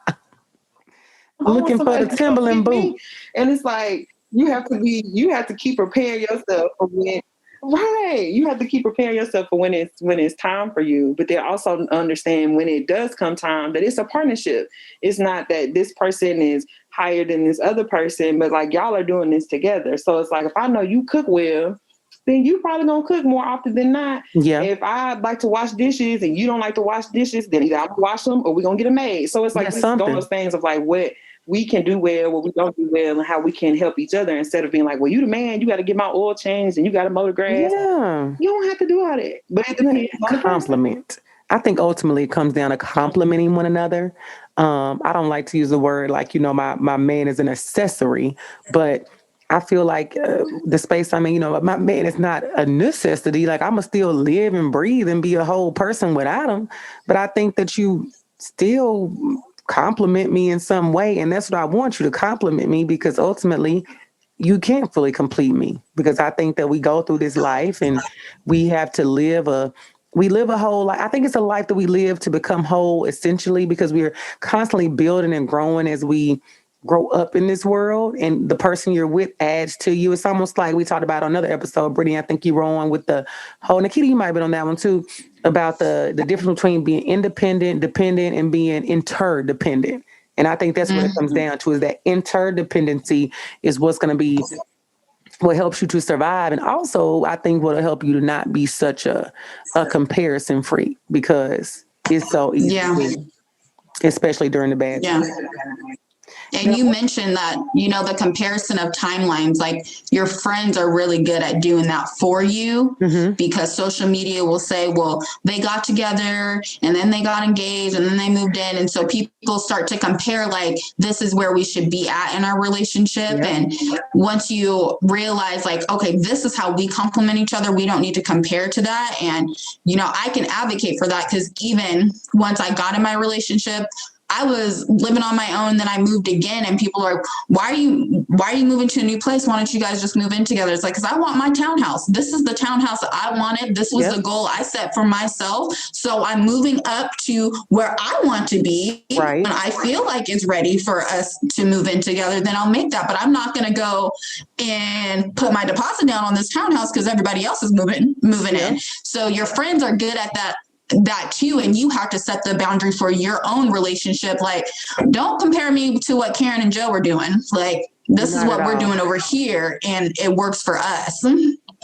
Speaker 2: Looking for the Timberland boot.
Speaker 3: And it's like, you have to keep preparing yourself for when. Right. You have to keep preparing yourself for when it's time for you. But they also understand when it does come time that it's a partnership. It's not that this person is higher than this other person, but like y'all are doing this together. So it's like, if I know you cook well, then you probably gonna cook more often than not.
Speaker 2: Yeah.
Speaker 3: If I like to wash dishes and you don't like to wash dishes, then either I'm gonna wash them or we're gonna get them made. So it's like this is one of those things of like what we can do well, what we don't do well, and how we can help each other, instead of being like, well, you the man, you got to get my oil changed and you got to mow the grass.
Speaker 2: Yeah.
Speaker 3: You don't have to do all that. But it depends on the
Speaker 2: compliment. I think ultimately it comes down to complimenting one another. I don't like to use the word like, my man is an accessory, but I feel like the space I'm in, my man is not a necessity. Like, I'm going to still live and breathe and be a whole person without him. But I think that you still compliment me in some way. And that's what I want you to compliment me, because ultimately you can't fully complete me, because I think that we go through this life and we have to live a whole life. I think it's a life that we live to become whole, essentially, because we're constantly building and growing as we grow up in this world, and the person you're with adds to you. It's almost like we talked about on another episode, Brittney, I think you were on with the whole, Nikita, you might have been on that one too, about the difference between being independent, dependent, and being interdependent. And I think that's what it comes down to, is that interdependency is what's going to be what helps you to survive. And also, I think what'll help you to not be such a comparison freak, because it's so easy, especially during the bad times.
Speaker 5: And you mentioned that, the comparison of timelines, like your friends are really good at doing that for you, because social media will say, well, they got together and then they got engaged and then they moved in. And so people start to compare, like, this is where we should be at in our relationship. Yeah. And once you realize, like, okay, this is how we complement each other, we don't need to compare to that. And, I can advocate for that, because even once I got in my relationship, I was living on my own, then I moved again, and people are, why are you moving to a new place? Why don't you guys just move in together? It's like, because I want my townhouse. This is the townhouse that I wanted. This was the goal I set for myself. So I'm moving up to where I want to be. Right. When I feel like it's ready for us to move in together, then I'll make that. But I'm not going to go and put my deposit down on this townhouse because everybody else is moving in. So your friends are good at that too, and you have to set the boundary for your own relationship. Like, don't compare me to what Karen and Joe are doing. Like, this is what we're doing over here, and it works for us.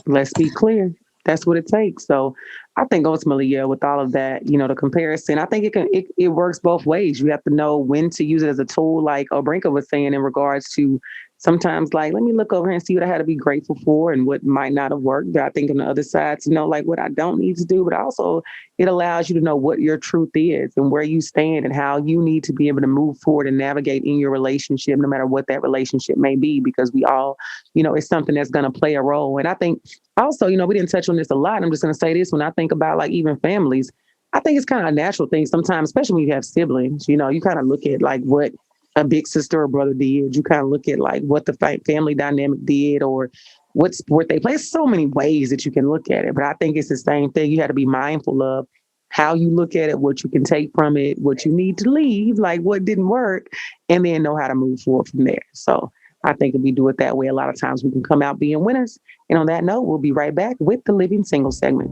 Speaker 2: Let's be clear. That's what it takes. So I think ultimately, with all of that, the comparison, I think it works both ways. You have to know when to use it as a tool, like Obrenka was saying, in regards to sometimes, like, let me look over here and see what I had to be grateful for and what might not have worked. But I think on the other side, to know, like, what I don't need to do, but also it allows you to know what your truth is and where you stand and how you need to be able to move forward and navigate in your relationship, no matter what that relationship may be, because we all, it's something that's going to play a role. And I think also, we didn't touch on this a lot. I'm just going to say this, when I think about, like, even families, I think it's kind of a natural thing sometimes, especially when you have siblings, you kind of look at, like, what a big sister or brother did. You kind of look at, like, what the family dynamic did, or what sport they play. There's so many ways that you can look at it, but I think it's the same thing. You have to be mindful of how you look at it, what you can take from it, what you need to leave, like what didn't work, and then know how to move forward from there. So I think if we do it that way, a lot of times we can come out being winners. And on that note, we'll be right back with the Living Single segment.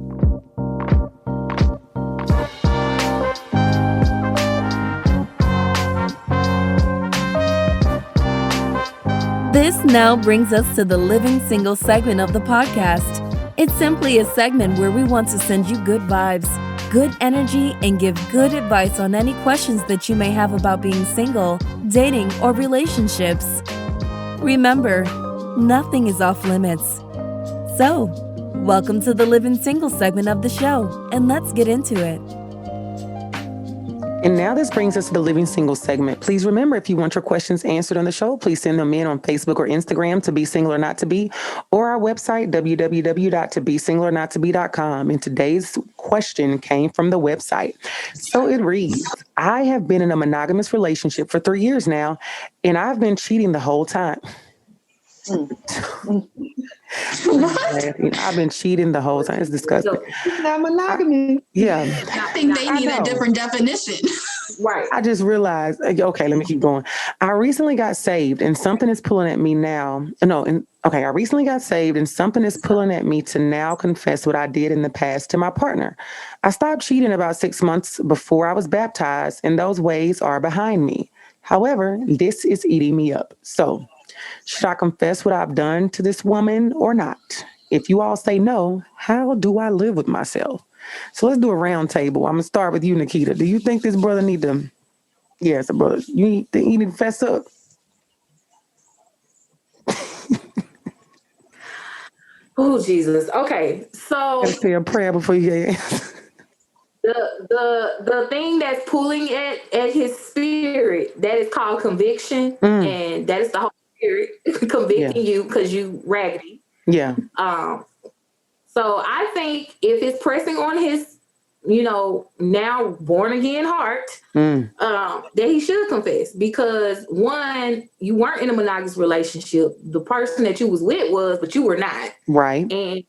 Speaker 1: This now brings us to the Living Single segment of the podcast. It's simply a segment where we want to send you good vibes, good energy, and give good advice on any questions that you may have about being single, dating, or relationships. Remember, nothing is off limits. So, welcome to the Living Single segment of the show, and let's get into it.
Speaker 2: And now this brings us to the Living Single segment. Please remember, if you want your questions answered on the show, please send them in on Facebook or Instagram to Be Single or Not to Be, or our website, www.tobesingleornottobe.com. And today's question came from the website. So it reads, I have been in a monogamous relationship for 3 years now, and I've been cheating the whole time. I've been cheating the whole time. It's disgusting.
Speaker 3: It's not monogamy.
Speaker 2: Yeah.
Speaker 5: I think they need a different definition.
Speaker 4: Right.
Speaker 2: I just realized, okay, let me keep going. I recently got saved and something is pulling at me now. I recently got saved and something is pulling at me to now confess what I did in the past to my partner. I stopped cheating about 6 months before I was baptized, and those ways are behind me. However, this is eating me up. So, should I confess what I've done to this woman or not? If you all say no, how do I live with myself? So let's do a round table. I'm going to start with you, Nikita. Do you think this brother need to, yes, brother, you need to fess up?
Speaker 4: Oh, Jesus. Okay. So
Speaker 2: Gotta say a prayer before you answer.
Speaker 4: The thing that's pulling at his spirit, that is called conviction. And that is the Holy Spirit convicting you because you raggedy.
Speaker 2: Yeah.
Speaker 4: So I think if it's pressing on his, now born again heart, that he should confess, because one, you weren't in a monogamous relationship. The person that you was with was, but you were not.
Speaker 2: Right.
Speaker 4: And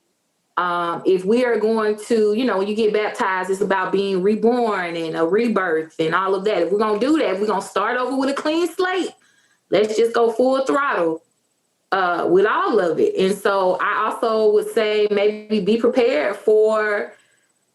Speaker 4: if we are going to, when you get baptized, it's about being reborn and a rebirth and all of that. If we're going to do that, we're going to start over with a clean slate. Let's just go full throttle with all of it. And so I also would say maybe be prepared for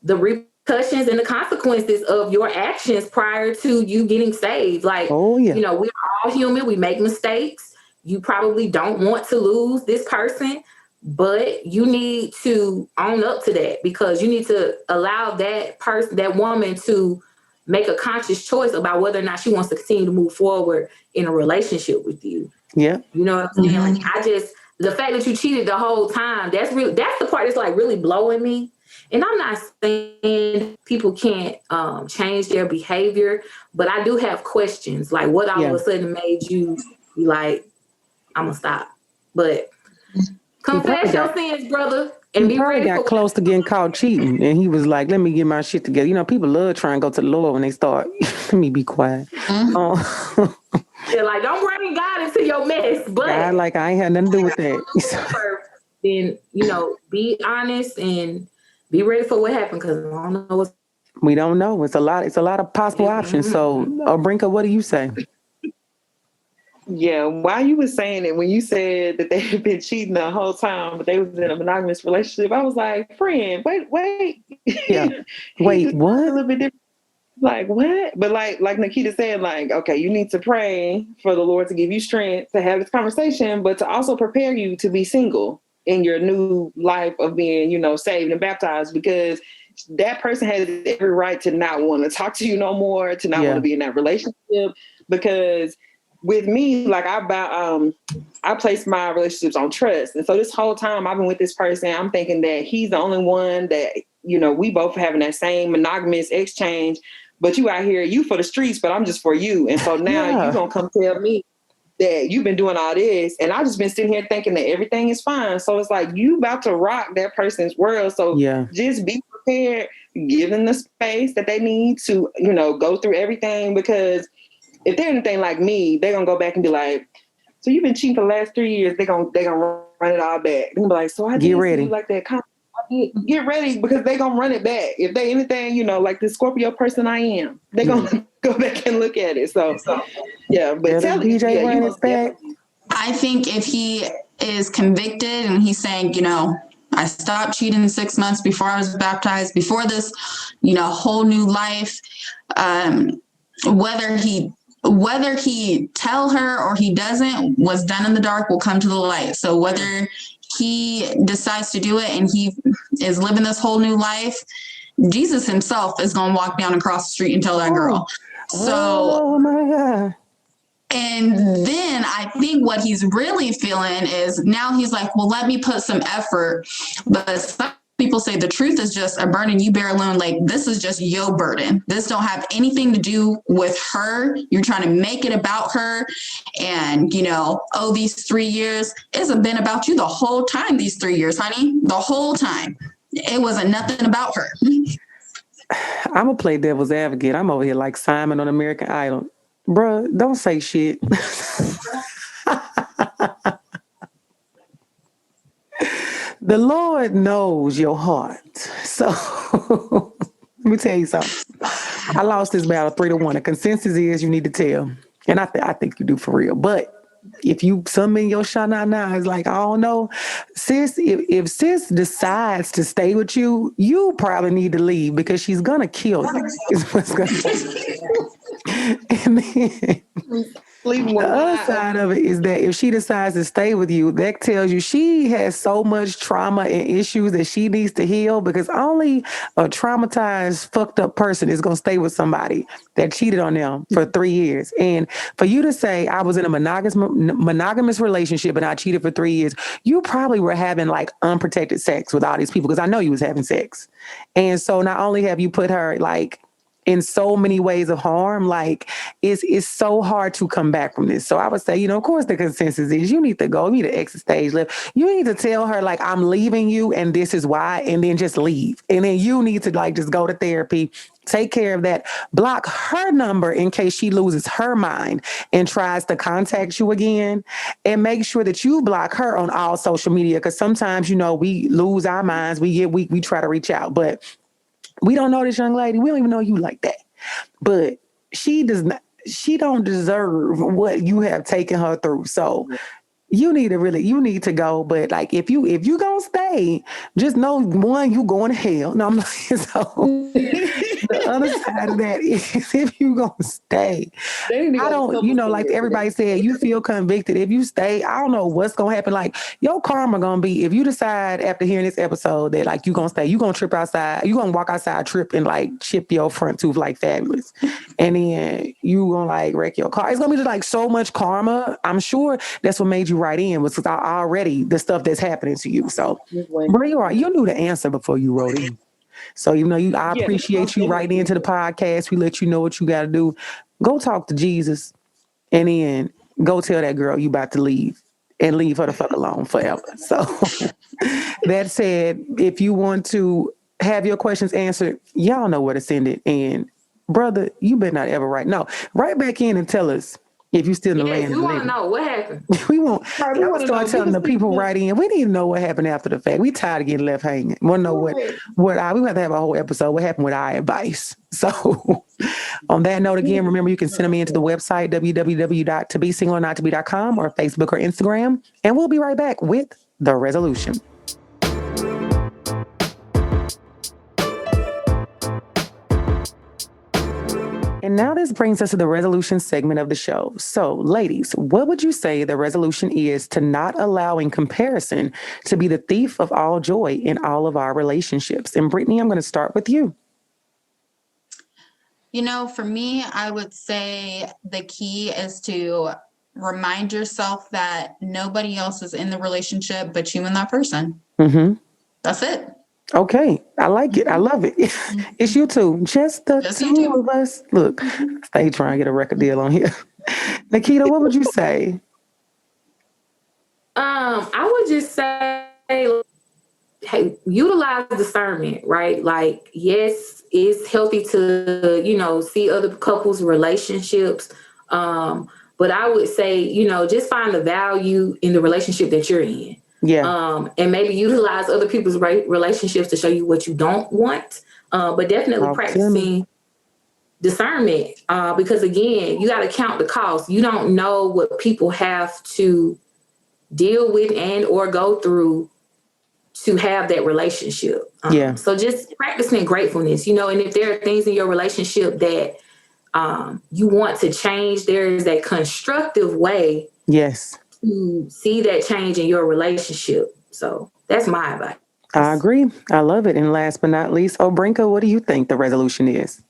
Speaker 4: the repercussions and the consequences of your actions prior to you getting saved. Like, we're all human. We make mistakes. You probably don't want to lose this person, but you need to own up to that, because you need to allow that person, that woman, to make a conscious choice about whether or not she wants to continue to move forward in a relationship with you.
Speaker 2: Yeah.
Speaker 4: You know what I'm saying? Like, the fact that you cheated the whole time, that's the part that's like really blowing me. And I'm not saying people can't change their behavior, but I do have questions. Like, what all of a sudden made you be like, I'm gonna stop? But confess your sins, brother. And
Speaker 2: he probably got close to getting caught cheating, and he was like, let me get my shit together. People love trying to go to the Lord when they start. Let me be quiet.
Speaker 4: Yeah, like, don't bring God into your mess. But
Speaker 2: God, like, I ain't had nothing to do with that.
Speaker 4: Then, be honest and be ready for what happened, because I don't know
Speaker 2: we don't know. It's a lot of possible options. So, Obrenka, what do you say?
Speaker 3: Yeah, while you were saying it, when you said that they had been cheating the whole time, but they was in a monogamous relationship, I was like, friend, wait.
Speaker 2: Yeah. Wait, what?
Speaker 3: A little bit different. Like, what? But like Nikita said, like, okay, you need to pray for the Lord to give you strength to have this conversation, but to also prepare you to be single in your new life of being, saved and baptized, because that person has every right to not want to talk to you no more, to not want to be in that relationship. Because with me, like, I placed my relationships on trust. And so this whole time I've been with this person, I'm thinking that he's the only one that, we both having that same monogamous exchange, but you out here, you for the streets, but I'm just for you. And so now you gonna come tell me that you've been doing all this, and I just been sitting here thinking that everything is fine. So it's like, you about to rock that person's world. So just be prepared, give them the space that they need to, go through everything, because if they're anything like me, they're gonna go back and be like, so you've been cheating for the last 3 years. They're gonna run it all back. They're gonna be like, so I did see you like that. Get ready, because they're gonna run it back. If they anything, like the Scorpio person I am, they're gonna go back and look at it. So yeah, but tell
Speaker 2: DJ run it back.
Speaker 5: I think if he is convicted and he's saying, I stopped cheating 6 months before I was baptized, before this, whole new life, whether he tell her or he doesn't, what's done in the dark will come to the light. So whether he decides to do it and he is living this whole new life, Jesus himself is going to walk down across the street and tell that girl.
Speaker 2: Oh my God.
Speaker 5: And then I think what he's really feeling is now he's like, well, let me put some effort. But some people say the truth is just a burden you bear alone. Like, this is just your burden. This don't have anything to do with her. You're trying to make it about her. And, these 3 years, it's been about you the whole time, these 3 years, honey, the whole time. It wasn't nothing about her.
Speaker 2: I'm going to play devil's advocate. I'm over here like Simon on American Idol. Bruh, don't say shit. The Lord knows your heart. So let me tell you something. I lost this battle 3-1. The consensus is you need to tell. And I think you do for real. But if you summon your shana now, it's like, I don't know. Sis, if sis decides to stay with you, you probably need to leave because she's going to kill you. Is what's going to And then the other side of it is that if she decides to stay with you, that tells you she has so much trauma and issues that she needs to heal, because only a traumatized, fucked up person is going to stay with somebody that cheated on them for 3 years. And for you to say, I was in a monogamous relationship and I cheated for 3 years, you probably were having like unprotected sex with all these people, because I know you was having sex. And so not only have you put her like in so many ways of harm, like it's so hard to come back from this. So I would say, of course the consensus is you need to go, you need to exit stage left. You need to tell her like, I'm leaving you and this is why, and then just leave. And then you need to like just go to therapy, take care of that, block her number in case she loses her mind and tries to contact you again, and make sure that you block her on all social media. Because sometimes, we lose our minds, we try to reach out, but we don't know this young lady. We don't even know you like that. But she don't deserve what you have taken her through. So you need to go. But like, if you gonna stay, just know, one, you going to hell. No, I'm not. So the other side of that is, if you gonna stay, I don't, like everybody said, you feel convicted. If you stay, I don't know what's gonna happen. Like, your karma gonna be, if you decide after hearing this episode that like you gonna stay, you gonna trip outside, you gonna walk outside, trip and like chip your front tooth like Fabulous, and then you gonna like wreck your car. It's gonna be just like so much karma. I'm sure that's what made you write in, was already the stuff that's happening to you. So, bro, you knew the answer before you wrote in. So, I appreciate you writing into the podcast. We let you know what you got to do. Go talk to Jesus, and then go tell that girl you about to leave, and leave her the fuck alone forever. So that said, if you want to have your questions answered, y'all know where to send it. And brother, you better not ever write back in and tell us if you still in the land.
Speaker 4: We want to know what happened.
Speaker 2: We won't. I want to start telling the people right in. We need to know what happened after the fact. We tired of getting left hanging. We want to know we have to have a whole episode. What happened with our advice? So on that note, again, remember you can send them into the website, www.tobesingleornottobe.com, or Facebook or Instagram. And we'll be right back with the resolution. And now this brings us to the resolution segment of the show. So, ladies, what would you say the resolution is to not allowing comparison to be the thief of all joy in all of our relationships? And Brittney, I'm going to start with you.
Speaker 5: For me, I would say the key is to remind yourself that nobody else is in the relationship but you and that person. Mm-hmm. That's it.
Speaker 2: Okay. I like it. I love it. It's you two. Just the two of us. Look, stay trying to get a record deal on here. Nikita, what would you say?
Speaker 4: I would just say, hey, utilize discernment, right? Like, yes, it's healthy to, see other couples' relationships. But I would say, just find the value in the relationship that you're in. Yeah. And maybe utilize other people's relationships to show you what you don't want. But definitely practicing discernment. Because again, you got to count the cost. You don't know what people have to deal with and or go through to have that relationship. So just practicing gratefulness, and if there are things in your relationship that you want to change, there is a constructive way. Yes. To see that change in your relationship. So that's my advice.
Speaker 2: I agree. I love it. And last but not least, Obrenka, what do you think the resolution is?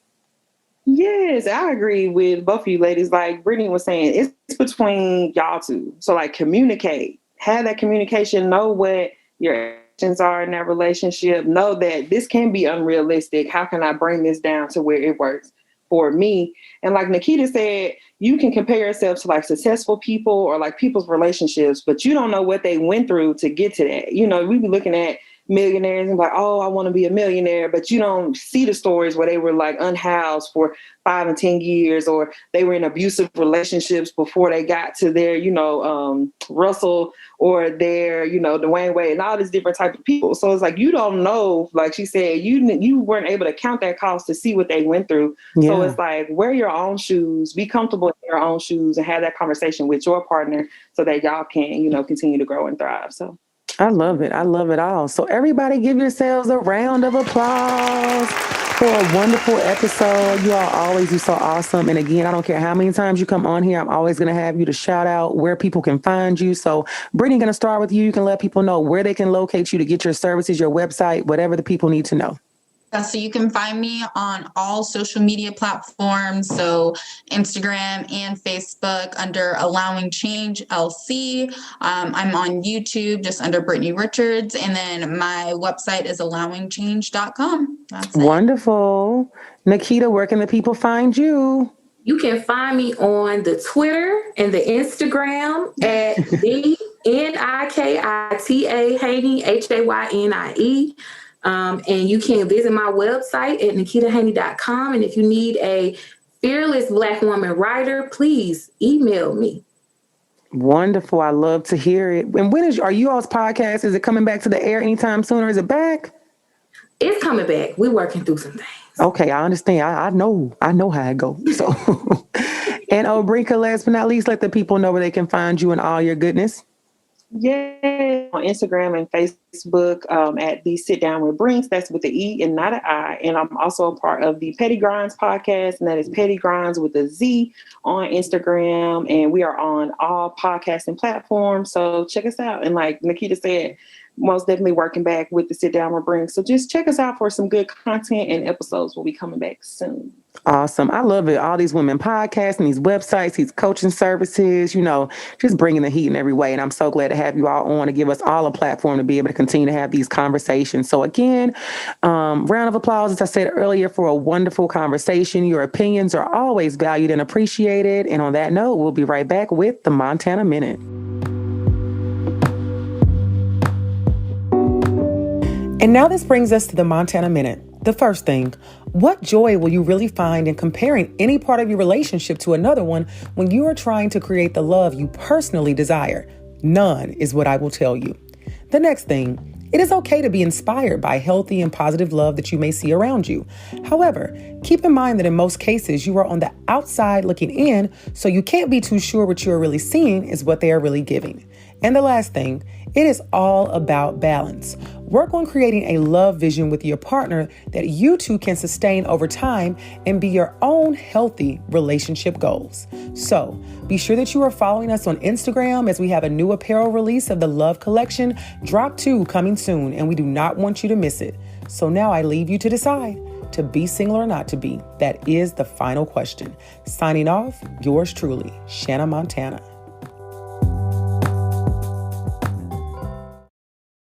Speaker 3: Yes, I agree with both of you ladies. Like Brittney was saying, it's between y'all two. So like communicate, have that communication, know what your are in that relationship, know that this can be unrealistic. How can I bring this down to where it works for me? And like Nikita said, you can compare yourself to like successful people or like people's relationships, but you don't know what they went through to get to that. You know, we be looking at millionaires and like, oh, I want to be a millionaire, but you don't see the stories where they were like unhoused for 5 and 10 years, or they were in abusive relationships before they got to their, Russell or their, Dwayne Wade and all these different type of people. So it's like, you don't know, like she said, you weren't able to count that cost to see what they went through. Yeah. So it's like, wear your own shoes, be comfortable in your own shoes, and have that conversation with your partner so that y'all can, continue to grow and thrive. So
Speaker 2: I love it. I love it all. So everybody give yourselves a round of applause for a wonderful episode. You all always do so awesome. And again, I don't care how many times you come on here, I'm always going to have you to shout out where people can find you. So Brittney, going to start with you. You can let people know where they can locate you to get your services, your website, whatever the people need to know.
Speaker 5: So you can find me on all social media platforms, so Instagram and Facebook under Allowing Change LC. I'm on YouTube just under Brittney Richards, and then my website is allowingchange.com. That's it.
Speaker 2: Wonderful. Nikita, where can the people find you?
Speaker 4: You can find me on the Twitter and the Instagram at the Nikita Haney, Haynie. And you can visit my website at nikitahaney.com. And if you need a fearless Black woman writer, please email me.
Speaker 2: Wonderful. I love to hear it. And are you all's podcast? Is it coming back to the air anytime soon, or is it back?
Speaker 4: It's coming back. We're working through some things.
Speaker 2: Okay, I understand. I know how it goes. So, and Obrenka, last but not least, let the people know where they can find you and all your goodness.
Speaker 3: Yeah, on Instagram and Facebook at the Sit Down with Brinks. That's with the E and not an I. And I'm also a part of the Petty Grinds podcast, and that is Petty Grinds with a Z on Instagram. And we are on all podcasting platforms. So check us out. And like Nikita said, most definitely working back with the Sit Down with Brinks. So just check us out for some good content, and episodes will be coming back soon.
Speaker 2: Awesome. I love it. All these women podcasts and these websites, these coaching services, just bringing the heat in every way. And I'm so glad to have you all on to give us all a platform to be able to continue to have these conversations. So again, round of applause, as I said earlier, for a wonderful conversation. Your opinions are always valued and appreciated. And on that note, we'll be right back with the Montana Minute. And now this brings us to the Montana Minute. The first thing, what joy will you really find in comparing any part of your relationship to another one when you are trying to create the love you personally desire? None is what I will tell you. The next thing, it is okay to be inspired by healthy and positive love that you may see around you. However, keep in mind that in most cases, you are on the outside looking in, so you can't be too sure what you are really seeing is what they are really giving. And the last thing, it is all about balance. Work on creating a love vision with your partner that you two can sustain over time and be your own healthy relationship goals. So be sure that you are following us on Instagram, as we have a new apparel release of the Love Collection, Drop 2, coming soon, and we do not want you to miss it. So now I leave you to decide, to be single or not to be. That is the final question. Signing off, yours truly, Shanna Montana.